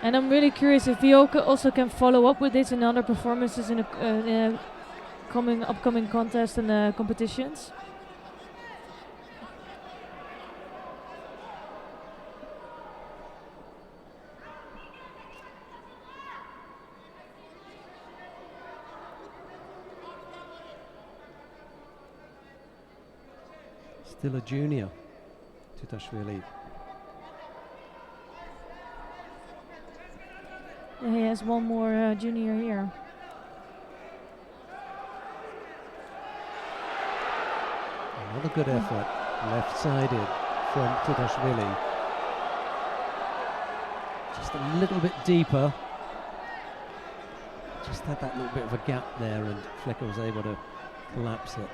And I'm really curious if he also can follow up with this in other performances in upcoming contests and competitions. Still a junior, Tutashvili. Yeah, he has one more junior here. Another good effort, left-sided from Tutashvili. Just a little bit deeper. Just had that little bit of a gap there, and Flicker was able to collapse it.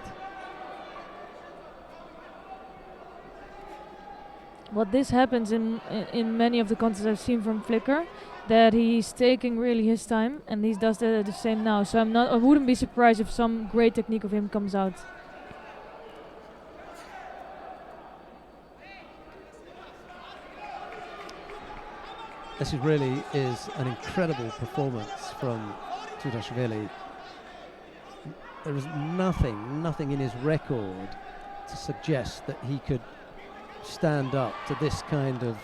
What this happens in many of the contests I've seen from Flicker, that he's taking really his time, and he does the same now. So I wouldn't be surprised if some great technique of him comes out. This really is an incredible performance from Tutashvili. There is nothing in his record to suggest that he could stand up to this kind of,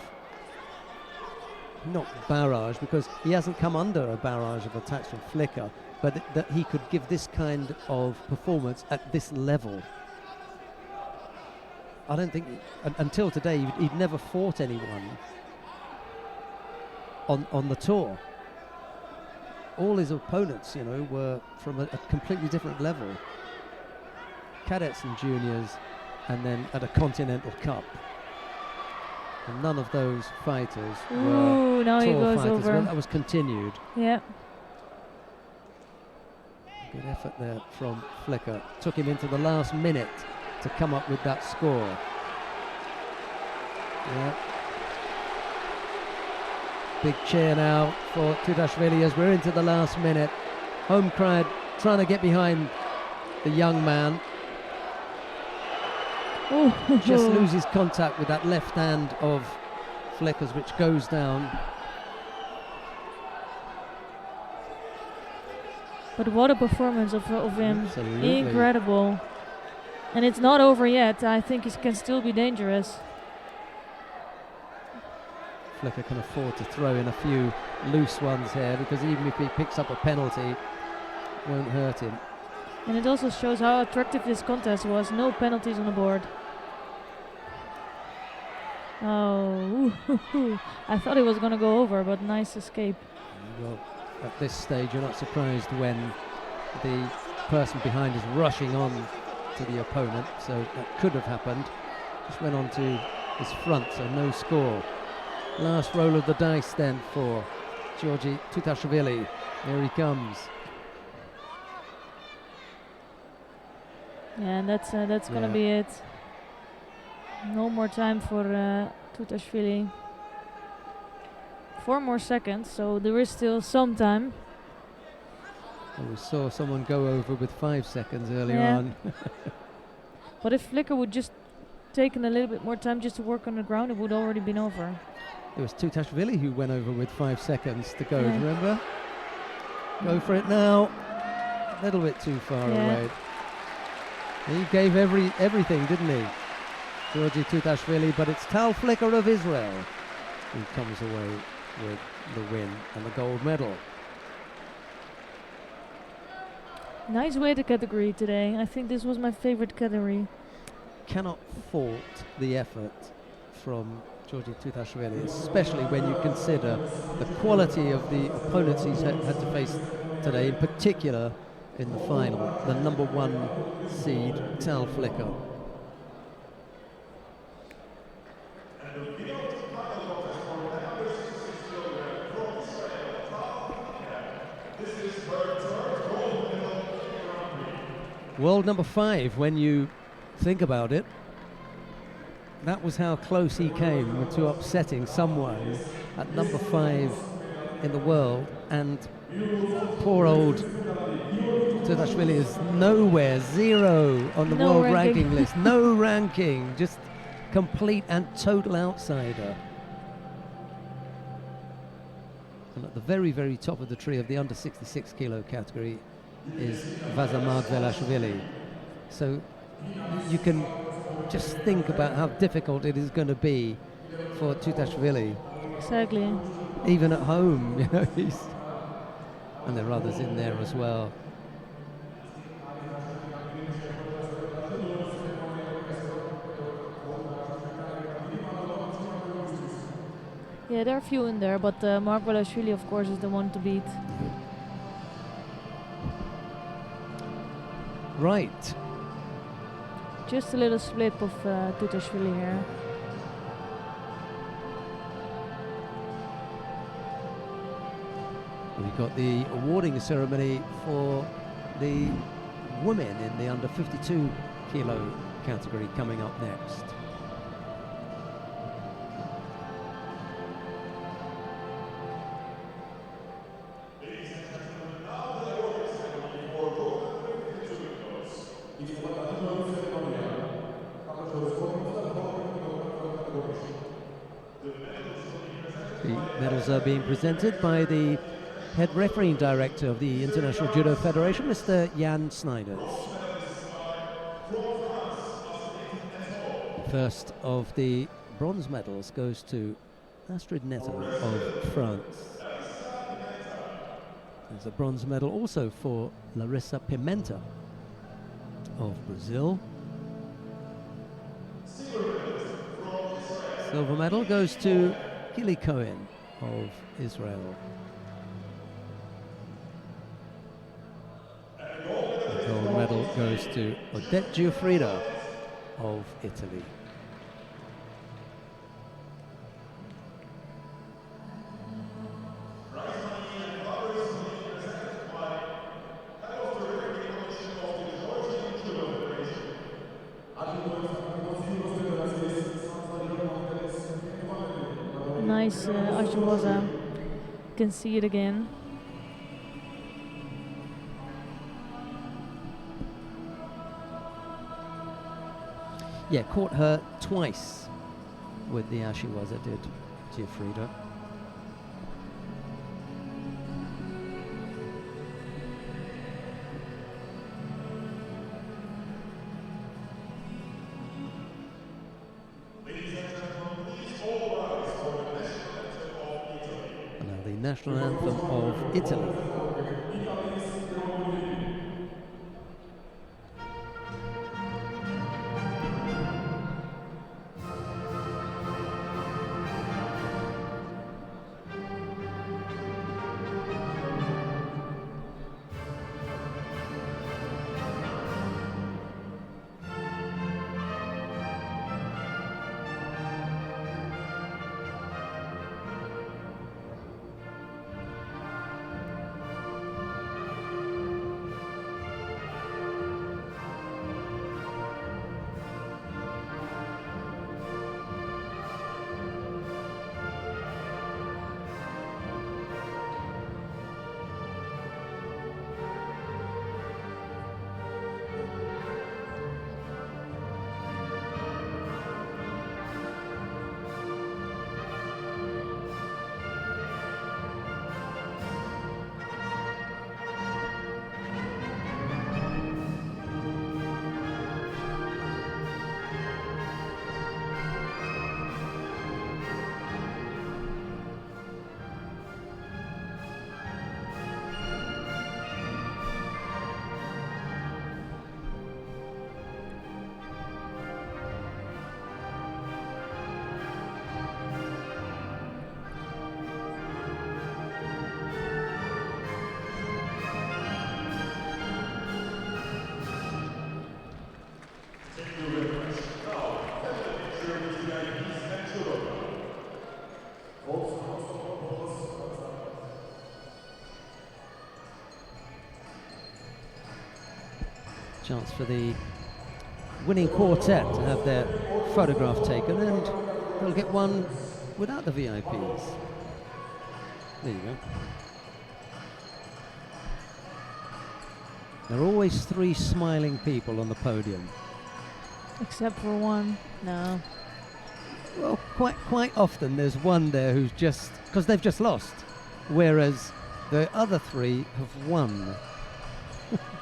not barrage, because he hasn't come under a barrage of attacks from Flicker, but that he could give this kind of performance at this level. I don't think, until today, he'd never fought anyone on the tour. All his opponents, were from a completely different level. Cadets and juniors, and then at a Continental Cup. And none of those fighters were now he tour goes fighters. over. Well, that was continued. Yeah. Good effort there from Flicker. Took him into the last minute to come up with that score. Yeah. Big cheer now for Tutashvili as we're into the last minute. Home crowd trying to get behind the young man. Just loses contact with that left hand of Flicker's, which goes down. But what a performance of him. Absolutely. Incredible. And it's not over yet. I think he can still be dangerous. Flicker can afford to throw in a few loose ones here, because even if he picks up a penalty, it won't hurt him. And it also shows how attractive this contest was. No penalties on the board. Oh, I thought he was going to go over, but nice escape. Well, at this stage, you're not surprised when the person behind is rushing on to the opponent, so that could have happened. Just went on to his front, so no score. Last roll of the dice then for Georgi Tutashvili. Here he comes. Yeah, and that's going to be it. No more time for Tutashvili. 4 more seconds, so there is still some time. Well, we saw someone go over with 5 seconds earlier on. But if Flicker would just taken a little bit more time just to work on the ground, it would already been over. It was Tutashvili who went over with 5 seconds to go, do you remember? Go for it now. A little bit too far away. He gave everything, didn't he? Georgi Tutashvili, but it's Tal Flicker of Israel who comes away with the win and the gold medal. Nice weight category today. I think this was my favorite category. Cannot fault the effort from Georgi Tutashvili, especially when you consider the quality of the opponents he's had to face today, in particular in the final, the #1 seed, Tal Flicker. World #5, when you think about it, that was how close he came to upsetting someone at #5 in the world, and poor old Tutashvili is nowhere, 0 on the world ranking list, no ranking, just complete and total outsider. And at the very, very top of the tree of the under 66 kilo category is Vazamad Velashvili. So you can just think about how difficult it is going to be for Tutashvili. Exactly. Even at home, and there are others in there as well. Yeah, there are a few in there, but Mark Balashvili, of course, is the one to beat. Right. Just a little slip of Tutashvili here. We've got the awarding ceremony for the women in the under 52 kilo category coming up next. The medals are being presented by the head refereeing director of the International Judo Federation, Mr. Jan Snijders. The first of the bronze medals goes to Astrid Neto of France. There's a bronze medal also for Larissa Pimenta of Brazil. Silver medal goes to Gili Cohen of Israel. The gold medal goes to Odette Giuffrida of Italy. Nice Ashiwaza. You can see it again. Yeah, caught her twice with the Ashiwaza, did Giuffrida. And now the national anthem of Italy. Chance for the winning quartet to have their photograph taken, and they'll get one without the VIPs. There you go. There are always three smiling people on the podium. Except for one. No. Well, quite often there's one there who's just, because they've just lost, whereas the other three have won.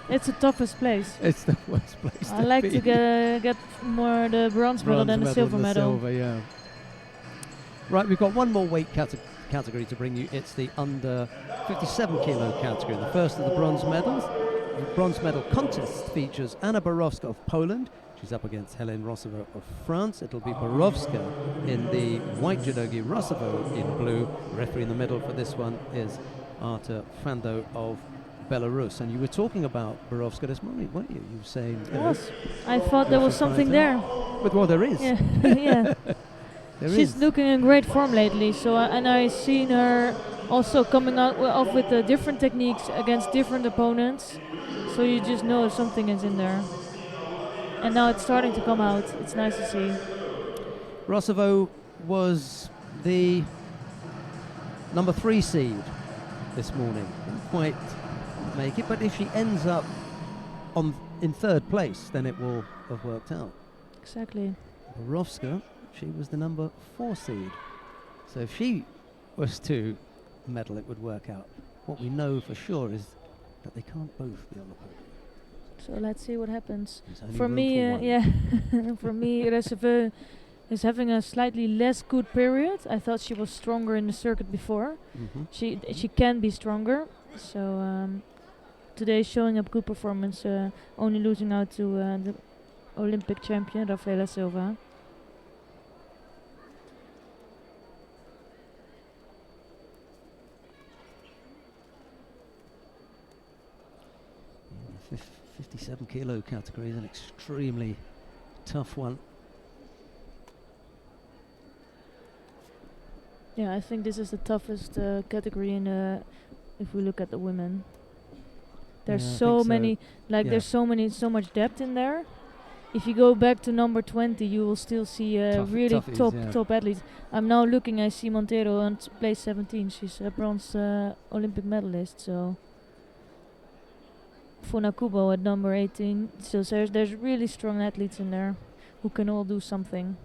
It's the toughest place. It's the worst place I like to get more the bronze medal than the silver medal. Silver, yeah. Right, we've got one more weight category to bring you. It's the under 57 kilo category. The first of the bronze medals. The bronze medal contest features Anna Borowska of Poland. She's up against Hélène Rossovot of France. It'll be Borovska in the white judogi, Rossovot in blue. The referee in the middle for this one is Artur Fando of Belarus. And you were talking about Borovska this morning, weren't you? You were saying... Yes, I thought there was something there. But well, there is. Yeah, yeah. She's is. looking in great form lately. So and I've seen her also coming out off with different techniques against different opponents. So you just know something is in there. And now it's starting to come out. It's nice to see. Rossovot was the number 3 seed this morning. Didn't quite make it, but if she ends up in 3rd place, then it will have worked out. Exactly. Borovska, she was the number 4 seed. So if she was to medal, it would work out. What we know for sure is that they can't both be on the podium. So let's see what happens. For me, yeah, for me, Reserve is having a slightly less good period. I thought she was stronger in the circuit before. She can be stronger. So today showing up good performance, only losing out to the Olympic champion Rafaela Silva. The 57 kilo category is an extremely tough one. Yeah, I think this is the toughest category in if we look at the women. There's so many, there's so much depth in there. If you go back to number 20, you will still see really top athletes. I'm now looking, I see Montero on place 17. She's a bronze Olympic medalist, so. Funakubo at number 18. So there's really strong athletes in there who can all do something.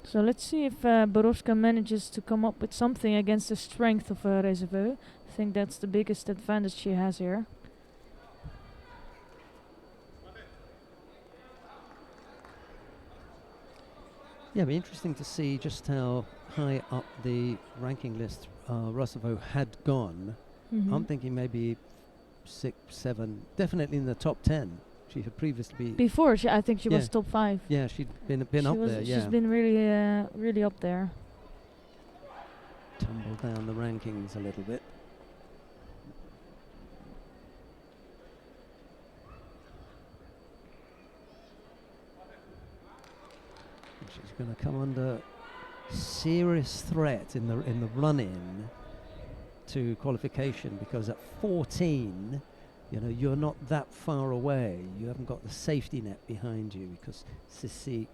So let's see if Borovska manages to come up with something against the strength of Reserve. I think that's the biggest advantage she has here. Yeah, it'd be interesting to see just how high up the ranking list Rossovot had gone. I'm thinking maybe 6, 7, definitely in the top 10. She had previously before. I think she was top 5. Yeah, she'd been up there. Yeah, she's been really up there. Tumbled down the rankings a little bit. And she's going to come under serious threat in the run-in to qualification, because at 14. You know, you're not that far away. You haven't got the safety net behind you, because Sisik,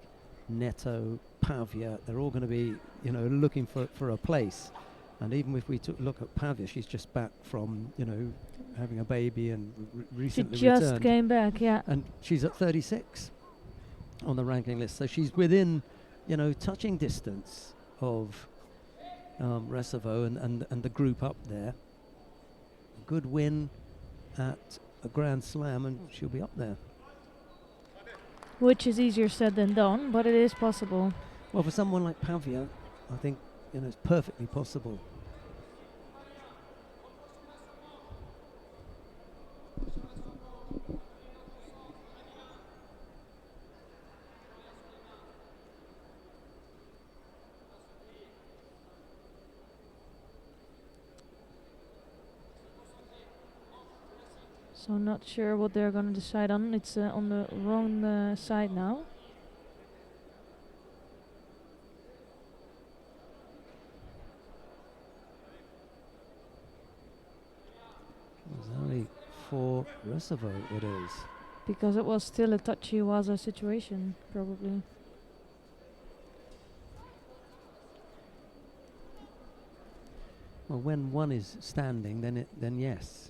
Neto, Pavia, they're all going to be, you know, looking for a place. And even if we look at Pavia, she's just back from, you know, having a baby and recently she just returned. Came back, yeah. And she's at 36 on the ranking list. So she's within, you know, touching distance of Reserve and the group up there. Good win at a Grand Slam, and she'll be up there. Which is easier said than done, but it is possible. Well, for someone like Pavia, I think, you know, it's perfectly possible. So not sure what they're going to decide on. It's on the wrong side now. Only for Reserve it is. Because it was still a touchy Waza situation, probably. Well, when one is standing, then yes.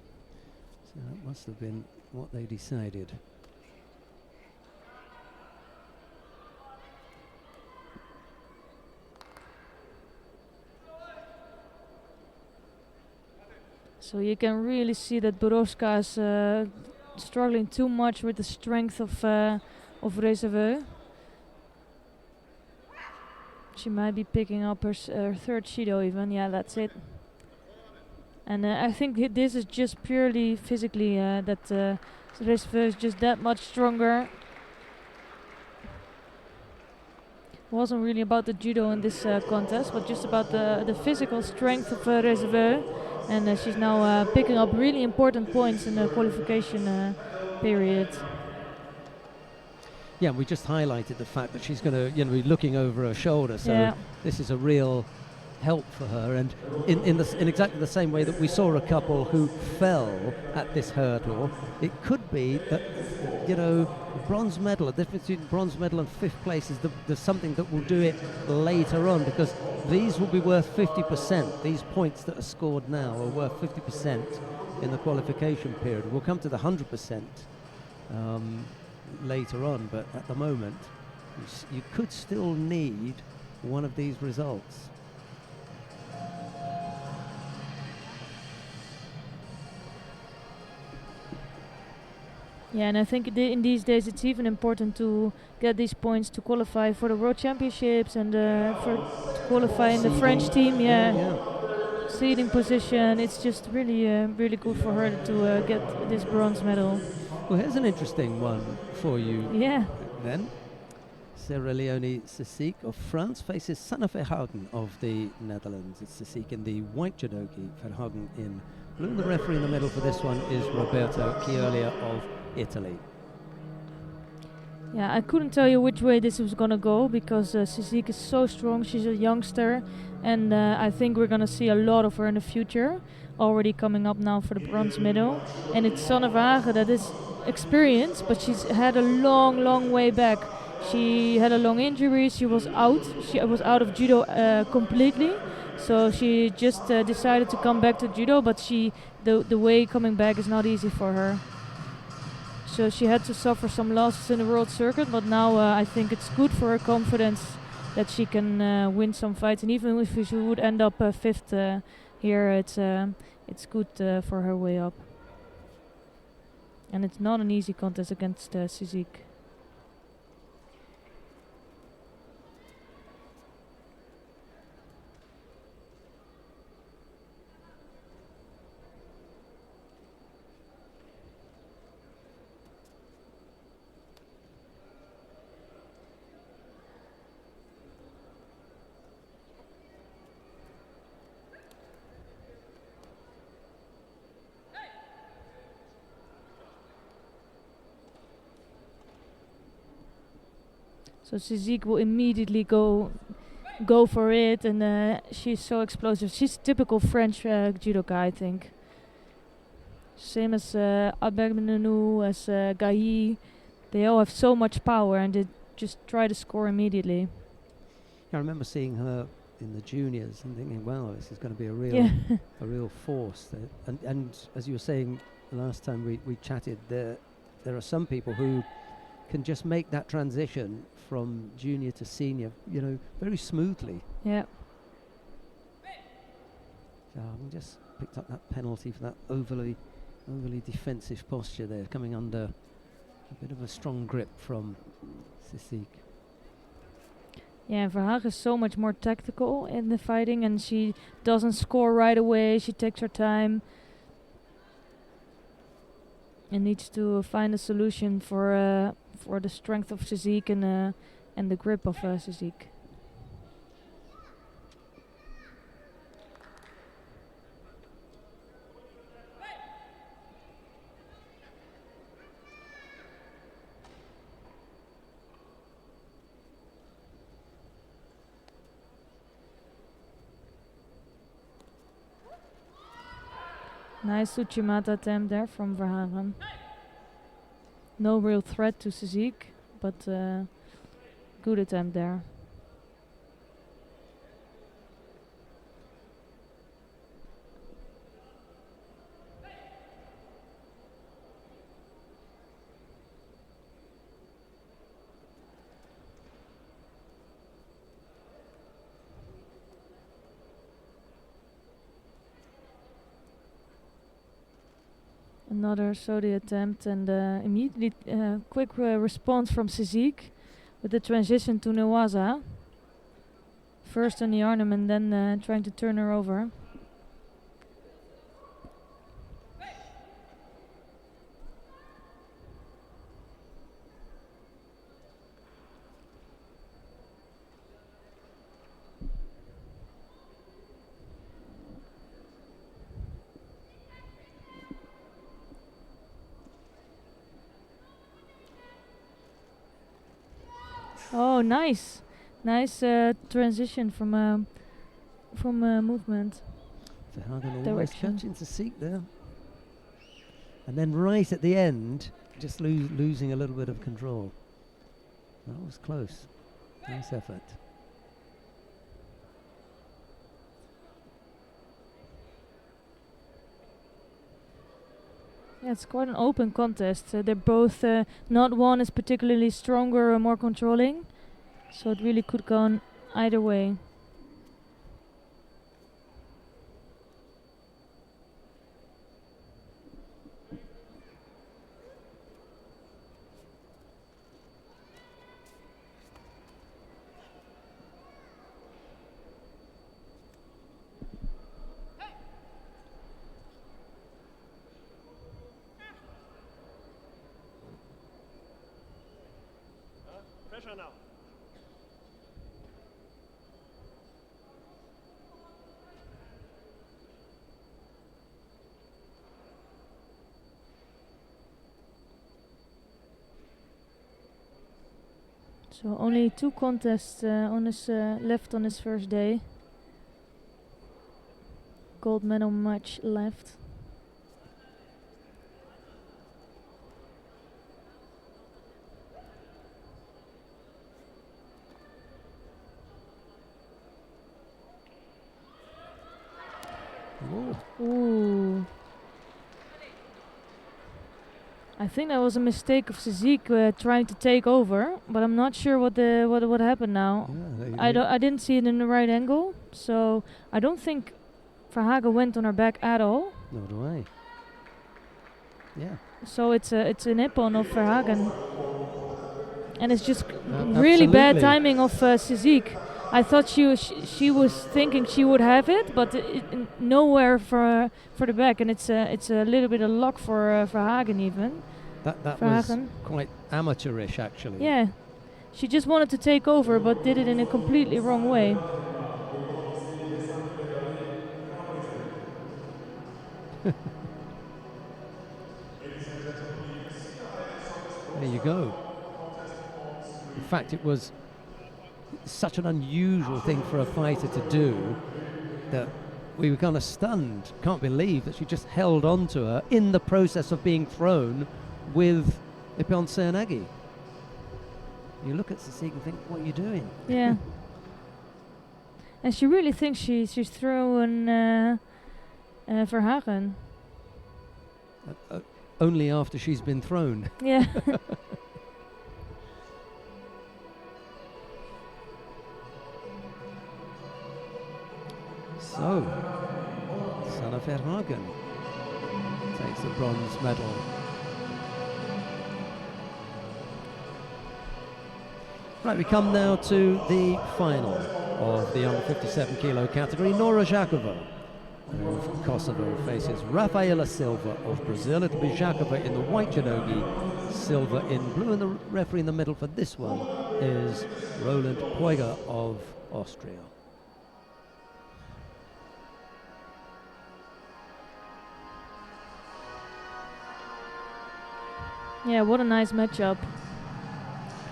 So that must have been what they decided. So you can really see that Borowska is struggling too much with the strength of Reserveux. She might be picking up her third Shido even. Yeah, that's it. And I think this is just purely physically that Reserveux is just that much stronger. Wasn't really about the judo in this contest, but just about the physical strength of Reserveux. And she's now picking up really important points in the qualification period. Yeah, we just highlighted the fact that she's going to, be looking over her shoulder. So this is a real help for her. And in exactly the same way that we saw a couple who fell at this hurdle, it could be that, bronze medal, the difference between bronze medal and fifth place is there's something that will do it later on, because these will be worth 50%. These points that are scored now are worth 50% in the qualification period. We'll come to the 100% later on, but at the moment you could still need one of these results. Yeah, and I think in these days it's even important to get these points to qualify for the World Championships and to qualify in the French team. Seeding position. It's just really, really good for her to get this bronze medal. Well, here's an interesting one for you. Yeah. Then, Sierra Leone Sisik of France faces Sanne Verhagen of the Netherlands. It's Sisik in the white judogi, Verhagen in blue. The referee in the middle for this one is Roberto Chiolia of Italy. Yeah, I couldn't tell you which way this was gonna go because Sisik is so strong. She's a youngster, and I think we're gonna see a lot of her in the future. Already coming up now for the bronze medal, and it's Sanne Verhagen that is experienced, but she's had a long way back. She had a long injury. She was out. She was out of judo completely. So she just decided to come back to judo, but the way coming back is not easy for her. So she had to suffer some losses in the world circuit, but now I think it's good for her confidence that she can win some fights. And even if she would end up fifth here, it's good for her way up. And it's not an easy contest against Sisik. So Sisik will immediately go for it, and she's so explosive. She's typical French judoka, I think. Same as Abegmenou, as Gahi. They all have so much power, and they just try to score immediately. I remember seeing her in the juniors and thinking, wow, this is going to be a real force. And as you were saying last time we chatted, there are some people who can just make that transition from junior to senior, very smoothly. Yeah. So we just picked up that penalty for that overly defensive posture there, coming under a bit of a strong grip from Sisik. Yeah, Verhagen is so much more tactical in the fighting, and she doesn't score right away. She takes her time and needs to find a solution for the strength of Sisik and the grip of Sisik. Nice Uchimata attempt there from Verhagen. No real threat to Sisik, but good attempt there. Another Saudi attempt, and immediately quick response from Sizik with the transition to Newaza. First on the Arnhem and then trying to turn her over. Oh, nice transition from movement. Verhagen always Direction. catching to seek there. And then right at the end, just losing a little bit of control. That was close. Nice effort. Yeah, it's quite an open contest. They're both, not one is particularly stronger or more controlling, so it really could go on either way. Pressure now. So only 2 contests on his left on his first day. Gold medal match left. Ooh. I think that was a mistake of Sizik trying to take over, but I'm not sure what happened now. Yeah, I didn't see it in the right angle, so I don't think Verhagen went on her back at all. Nor do I. Yeah. So it's a nippon of Verhagen, and it's just really bad absolutely. timing of Sizik. I thought she was thinking she would have it, but nowhere for the back, and it's a little bit of luck for Verhagen even. That was Verhagen. quite amateurish, actually. Yeah, she just wanted to take over, but did it in a completely wrong way. There you go. In fact, it was such an unusual thing for a fighter to do that we were kind of stunned. Can't believe that she just held on to her in the process of being thrown with Ipion Serenagi. You look at Sizik and think, what are you doing? Yeah. And she really thinks she's throwing Verhagen. Only after she's been thrown. Yeah. So, Sanne Verhagen takes the bronze medal. Right, we come now to the final of the under 57 kilo category. Nora Jakova of Kosovo faces Rafaela Silva of Brazil. It'll be Jakova in the white judogi, Silva in blue, and the referee in the middle for this one is Roland Puiger of Austria. Yeah, what a nice matchup.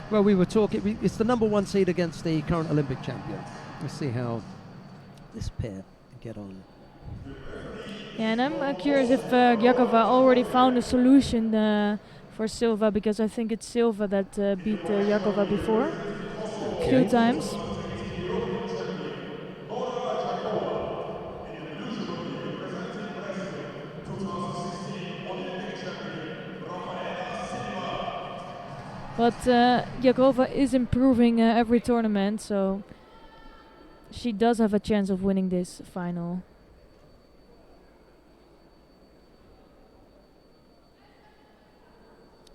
Well, we were talking, it's the number 1 seed against the current Olympic champion. Let's see how this pair get on. Yeah, and I'm curious if Jakova already found a solution for Silva, because I think it's Silva that beat Jakova before a few times. But Jakova is improving every tournament, so she does have a chance of winning this final.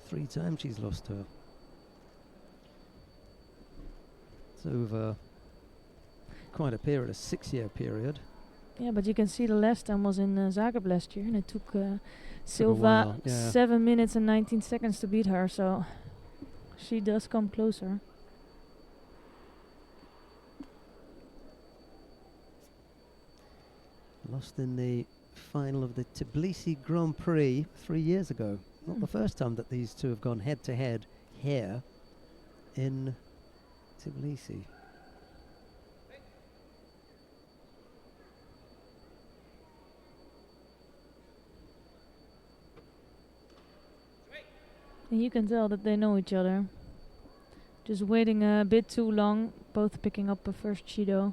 3 times she's lost her. It's over quite a period, a 6-year period. Yeah, but you can see the last time was in Zagreb last year, and it took Silva while, yeah. 7 minutes and 19 seconds to beat her, so she does come closer. Lost in the final of the Tbilisi Grand Prix 3 years ago. Not the first time that these two have gone head to head here in Tbilisi. And you can tell that they know each other. Just waiting a bit too long, both picking up a first Judo.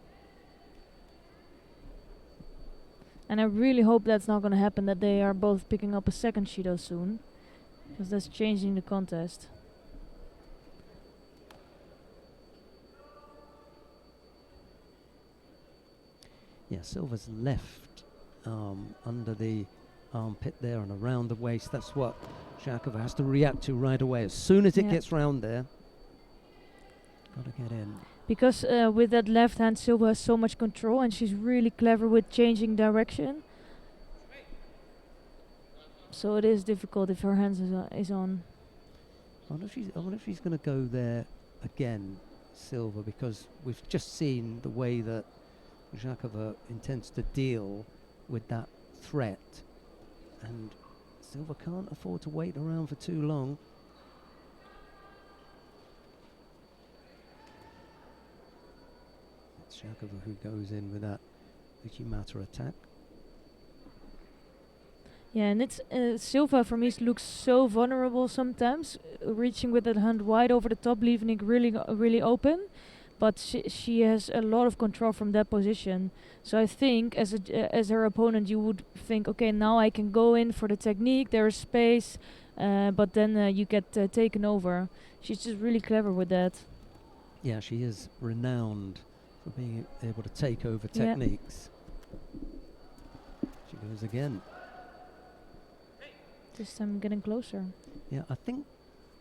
And I really hope that's not going to happen, that they are both picking up a second Judo soon, because that's changing the contest. Yeah, Silva's left arm under the armpit there and around the waist. That's what Jakova has to react to right away. As soon as it gets round there, got to get in. Because with that left hand, Silva has so much control, and she's really clever with changing direction. So it is difficult if her hands is on. I wonder if she's going to go there again, Silva, because we've just seen the way that Jakova intends to deal with that threat, and Silva can't afford to wait around for too long. It's Jakova who goes in with that Uchimata attack. Yeah, and it's Silva for me looks so vulnerable sometimes, reaching with that hand wide over the top, leaving it really open. But she has a lot of control from that position. So I think as her opponent, you would think, okay, now I can go in for the technique. There is space, but then you get taken over. She's just really clever with that. Yeah, she is renowned for being able to take over techniques. She goes again. This time getting closer. Yeah, I think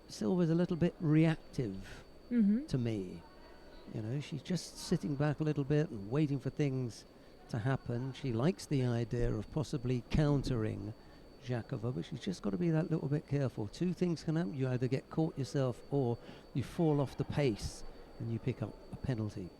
Silva's a little bit reactive to me. You know, she's just sitting back a little bit and waiting for things to happen. She likes the idea of possibly countering Jakova, but she's just got to be that little bit careful. 2 things can happen. You either get caught yourself or you fall off the pace and you pick up a penalty.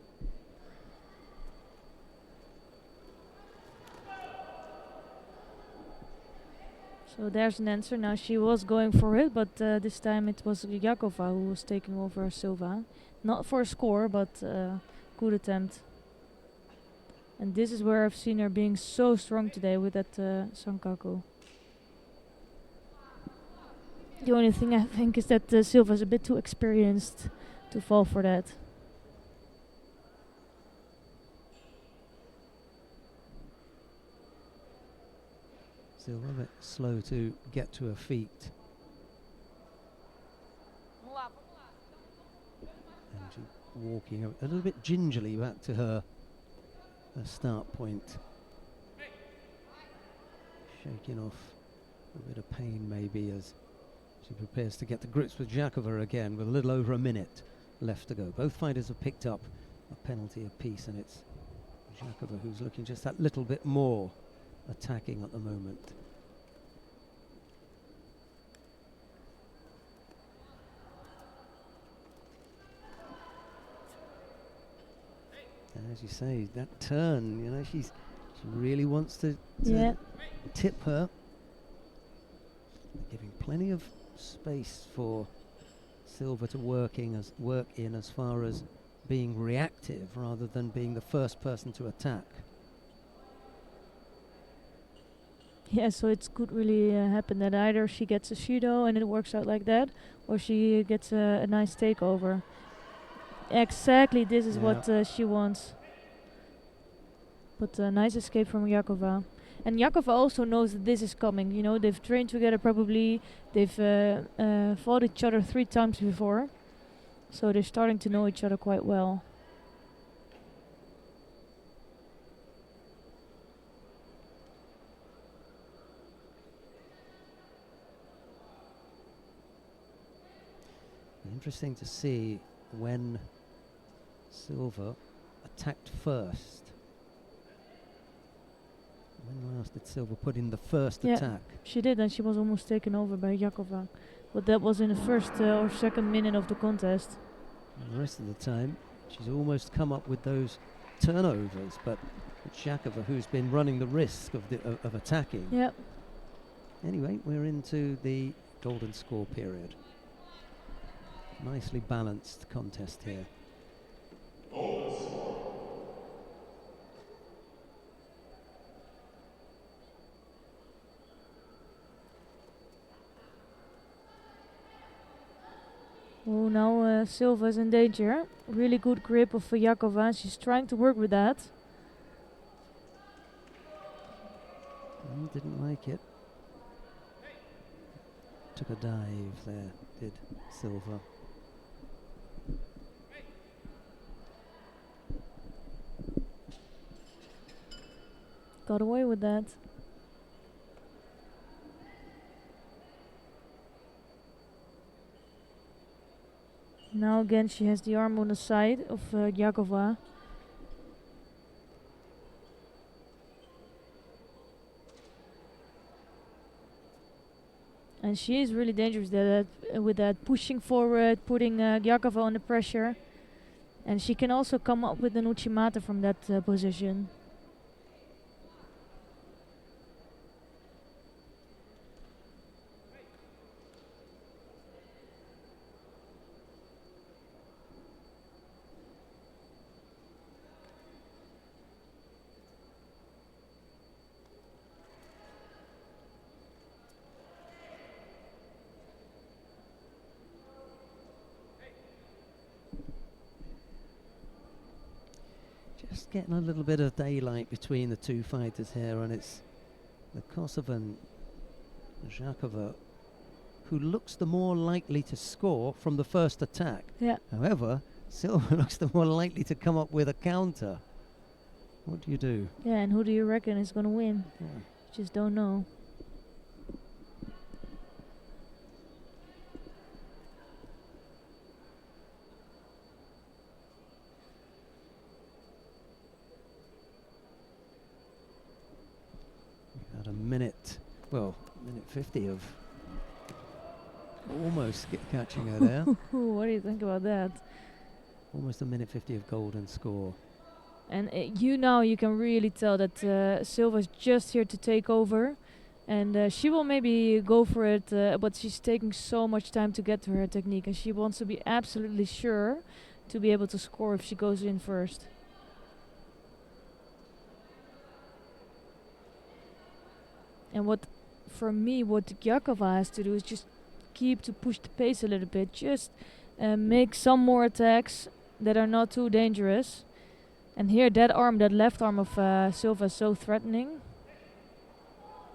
So there's an answer. Now she was going for it, but this time it was Jakova who was taking over Silva. Not for a score, but good attempt. And this is where I've seen her being so strong today with that Sankaku. The only thing I think is that Silva's a bit too experienced to fall for that. Silva a bit slow to get to her feet. And she's walking a little bit gingerly back to her start point. Shaking off a bit of pain maybe as she prepares to get to grips with Jakova again with a little over a minute left to go. Both fighters have picked up a penalty apiece, and it's Jakova who's looking just that little bit more attacking at the moment. And as you say, that turn, you know, she really wants to tip her, giving plenty of space for Silva to work in as far as being reactive rather than being the first person to attack. Yeah, so it could really happen that either she gets a Judo and it works out like that, or she gets a nice takeover. Exactly, this is what she wants. But a nice escape from Jakova. And Jakova also knows that this is coming. You know, they've trained together probably. They've fought each other 3 times before. So they're starting to know each other quite well. interesting to see when Silva attacked first. When last did Silva put in the first attack? She did, and she was almost taken over by Jakova. But that was in the first or second minute of the contest. And the rest of the time, she's almost come up with those turnovers, but it's Jakova who's been running the risk of attacking. Yep. Anyway, we're into the golden score period. Nicely balanced contest here. Oh, now Silva is in danger. Really good grip of Jakova. She's trying to work with that. Didn't like it. Took a dive there, did Silva. Got away with that. Now again she has the arm on the side of Jakova. And she is really dangerous with that pushing forward, putting Jakova under pressure. And she can also come up with an uchimata from that position. Just getting a little bit of daylight between the two fighters here, and it's the Kosovan Jakova who looks the more likely to score from the first attack. Yeah. However, Silva looks the more likely to come up with a counter. What do you do? Yeah, and who do you reckon is going to win? Yeah. Just don't know. We've had a minute 50 of almost catching her there. What do you think about that? Almost a minute 50 of golden score. And you can really tell that Silva's just here to take over. And she will maybe go for it, but she's taking so much time to get to her technique. And she wants to be absolutely sure to be able to score if she goes in first. And what Jakova has to do is just to push the pace a little bit. Just make some more attacks that are not too dangerous. And here that left arm of Silva is so threatening.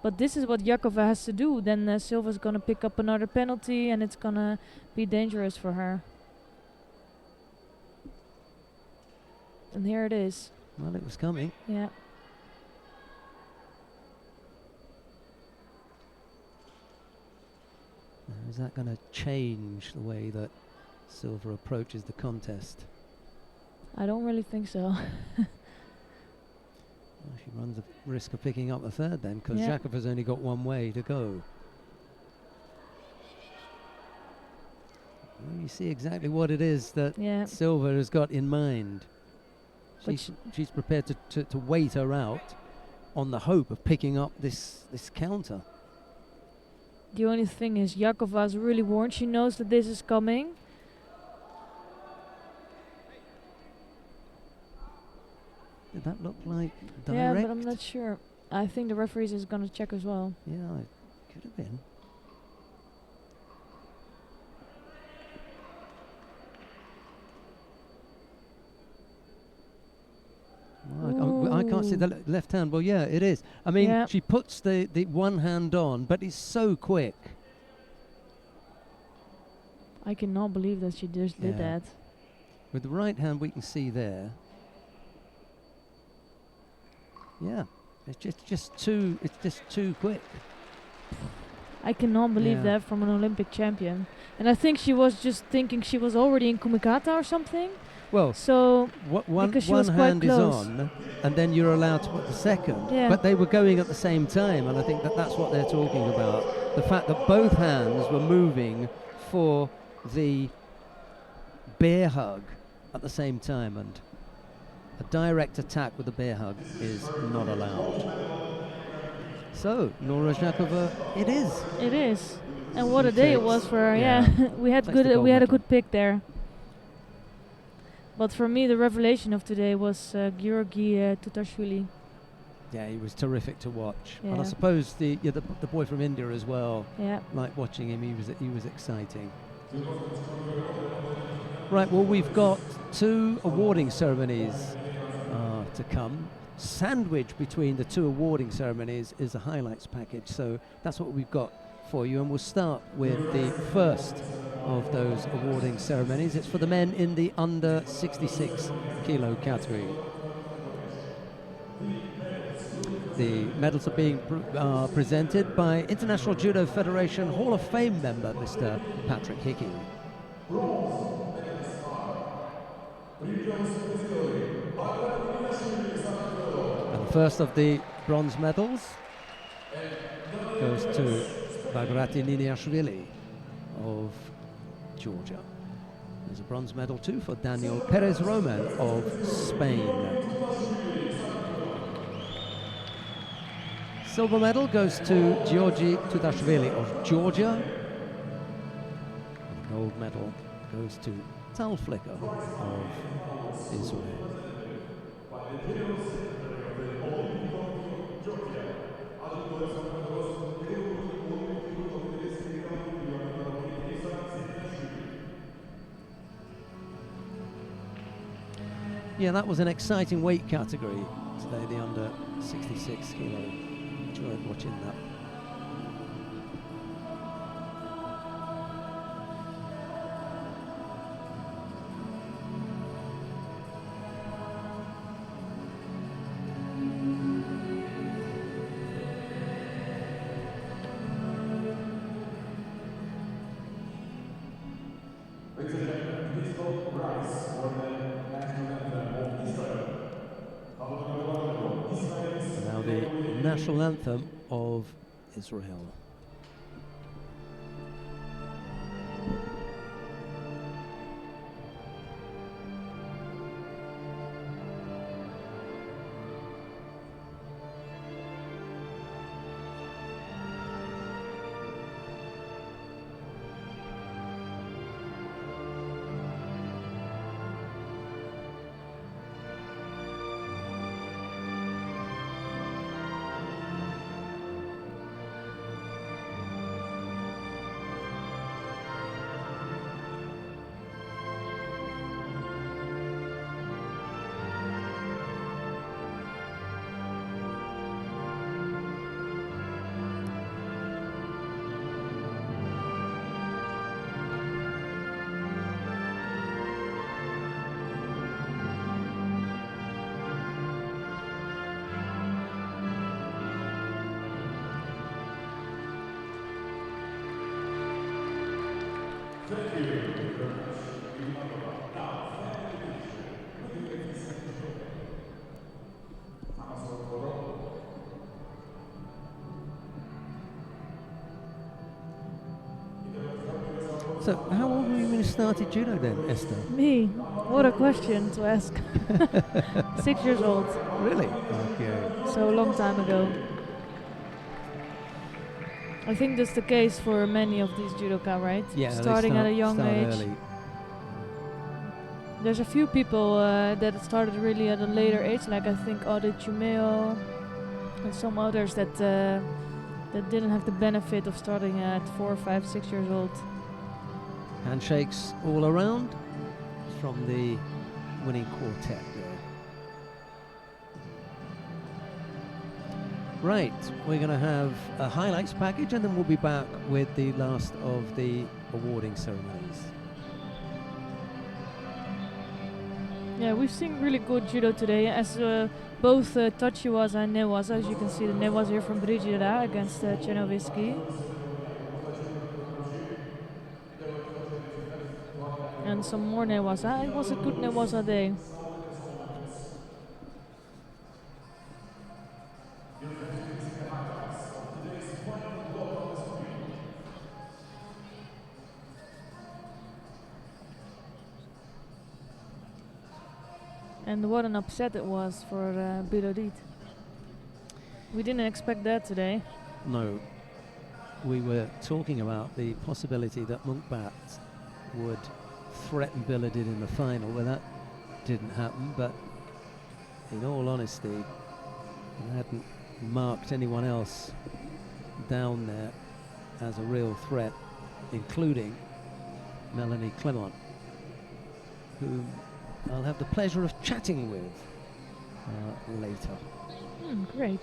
But this is what Jakova has to do. Then Silva's going to pick up another penalty and it's going to be dangerous for her. And here it is. Well, it was coming. Yeah. Is that going to change the way that Silva approaches the contest? I don't really think so. Well, she runs the risk of picking up a third then, because Jakova's only got one way to go. Well, you see exactly what it is that Silva has got in mind. She's prepared to wait her out on the hope of picking up this counter. The only thing is Jakova's really warned. She knows that this is coming. Did that look like direct? Yeah, but I'm not sure. I think the referees is going to check as well. Yeah, it could have been. Well, I can't see the left hand. Well, yeah, it is. I mean, she puts the one hand on, but it's so quick. I cannot believe that she just did that. With the right hand, we can see there. Yeah, it's just too quick. I cannot believe Yeah. that from an Olympic champion. And I think she was just thinking she was already in Kumikata or something. Well, So one because she was quite hand is close. on, and then you're allowed to put the second. Yeah. But they were going at the same time, and I think that's what they're talking about. The fact that both hands were moving for the bear hug at the same time, and a direct attack with a bear hug is not allowed. So, Nora Zhakova, it is. It is. And what a She day it takes- was for her. yeah. Yeah, we had Takes the good. gold We had a medal. good pick there. But for me, the revelation of today was Georgi Tutashvili. Yeah, he was terrific to watch. And I Yeah. suppose the boy from India as well, Yeah. like watching him, he was exciting. Right, well, we've got 2 awarding ceremonies to come. Sandwiched between the 2 awarding ceremonies is a highlights package, so that's what we've got for you, and we'll start with the first of those awarding ceremonies. It's for the men in the under 66 kilo category. The medals are being presented by International Judo Federation Hall of Fame member Mr. Patrick Hickey. And the first of the bronze medals goes to Bagrat Niniashvili of Georgia. There's a bronze medal too for Daniel Perez Roman of Spain. Silver medal goes to Georgi Tutashvili of Georgia. And the gold medal goes to Tal Flicker of Israel. Yeah, that was an exciting weight category today, the under 66 kilo. Enjoyed watching that. Now the national anthem of Israel. So, how old were you when you started judo then, Esther? Me? What a question to ask. 6 years old, Really? Okay. so a long time ago. I think that's the case for many of these judoka, right? Yeah, they Starting at a young start age. early. There's a few people that started really at a later age, like I think Audit Chumeo and some others that didn't have the benefit of starting at 4, 5, 6 years old. Handshakes all around from the winning quartet there. Right, we're going to have a highlights package and then we'll be back with the last of the awarding ceremonies. Yeah, we've seen really good judo today, as both Tachiwaza and Newaza, as you can see the Newaza here from Brigida against Czernowiski. and some more Newaza. It was a good Newaza day. And what an upset it was for Bilodit. We didn't expect that today. No, we were talking about the possibility that Munkbat would threaten Bilodit in the final. Well, that didn't happen, but in all honesty, he hadn't marked anyone else down there as a real threat, including Melanie Clement, who I'll have the pleasure of chatting with later. Great.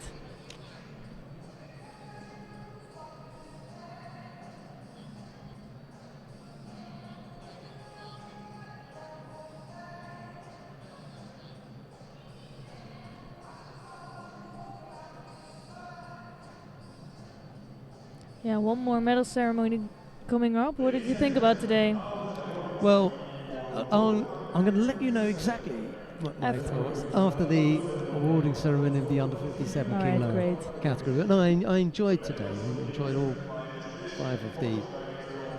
Yeah, one more medal ceremony coming up. What did you think about today? Well, I'm going to let you know exactly what my thoughts after the awarding ceremony of the under 57 kilo category. But no, I enjoyed today. I enjoyed all 5 of the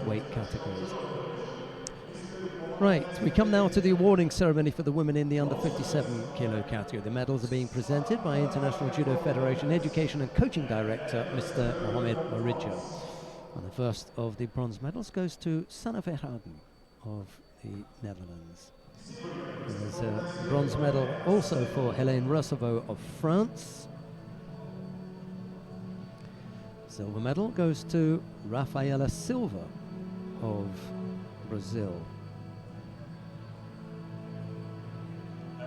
weight categories. Right, we come now to the awarding ceremony for the women in the under 57 kilo category. The medals are being presented by International Judo Federation Education and Coaching Director Mr. Mohamed Maridja. And the first of the bronze medals goes to Sanne Verhagen of the Netherlands. There's a bronze medal also for Helene Rousseveau of France. Silver medal goes to Rafaela Silva of Brazil.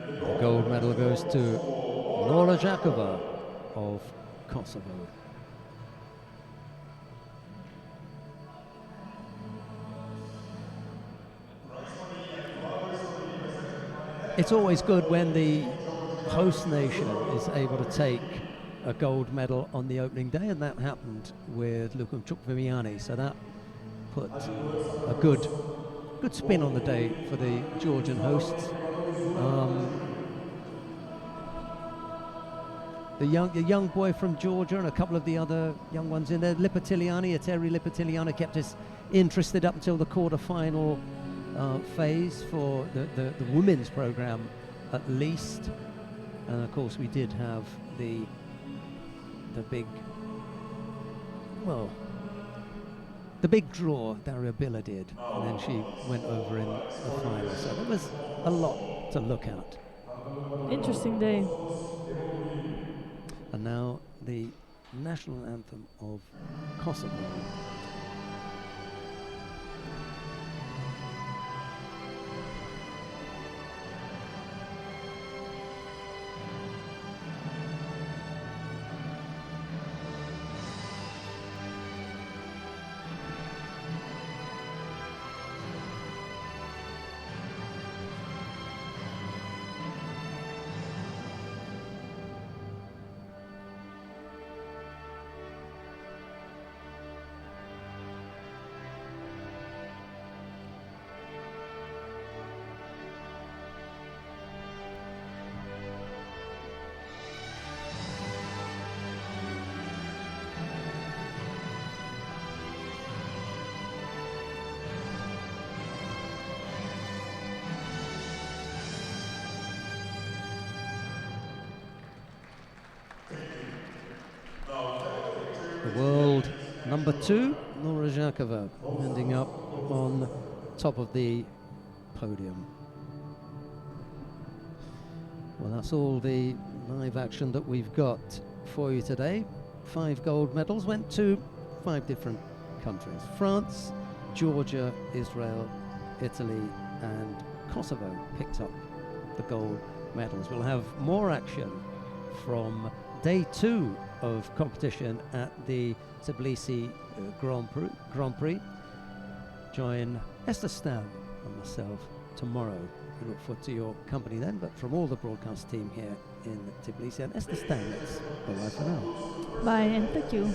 The gold medal goes to Nora Jakova of Kosovo. It's always good when the host nation is able to take a gold medal on the opening day, and that happened with Lukum Chukvimiani, so that put a good spin on the day for the Georgian hosts. The young boy from Georgia and a couple of the other young ones in there, Eteri Lipatiliani kept us interested up until the quarter-final phase for the women's program at least. And of course we did have the big draw Daria Bila did, and then she went over in the final, so there was a lot to look at. Interesting day. And now the national anthem of Kosovo. The world number 2, Nora Jakova, ending up on top of the podium. Well, that's all the live action that we've got for you today. 5 gold medals went to 5 different countries. France, Georgia, Israel, Italy and Kosovo picked up the gold medals. We'll have more action from day 2 of competition at the Tbilisi Grand Prix. Join Esther Stan and myself tomorrow. We look forward to your company then, but from all the broadcast team here in Tbilisi and Esther Stan, it's bye-bye for now. Bye and thank you.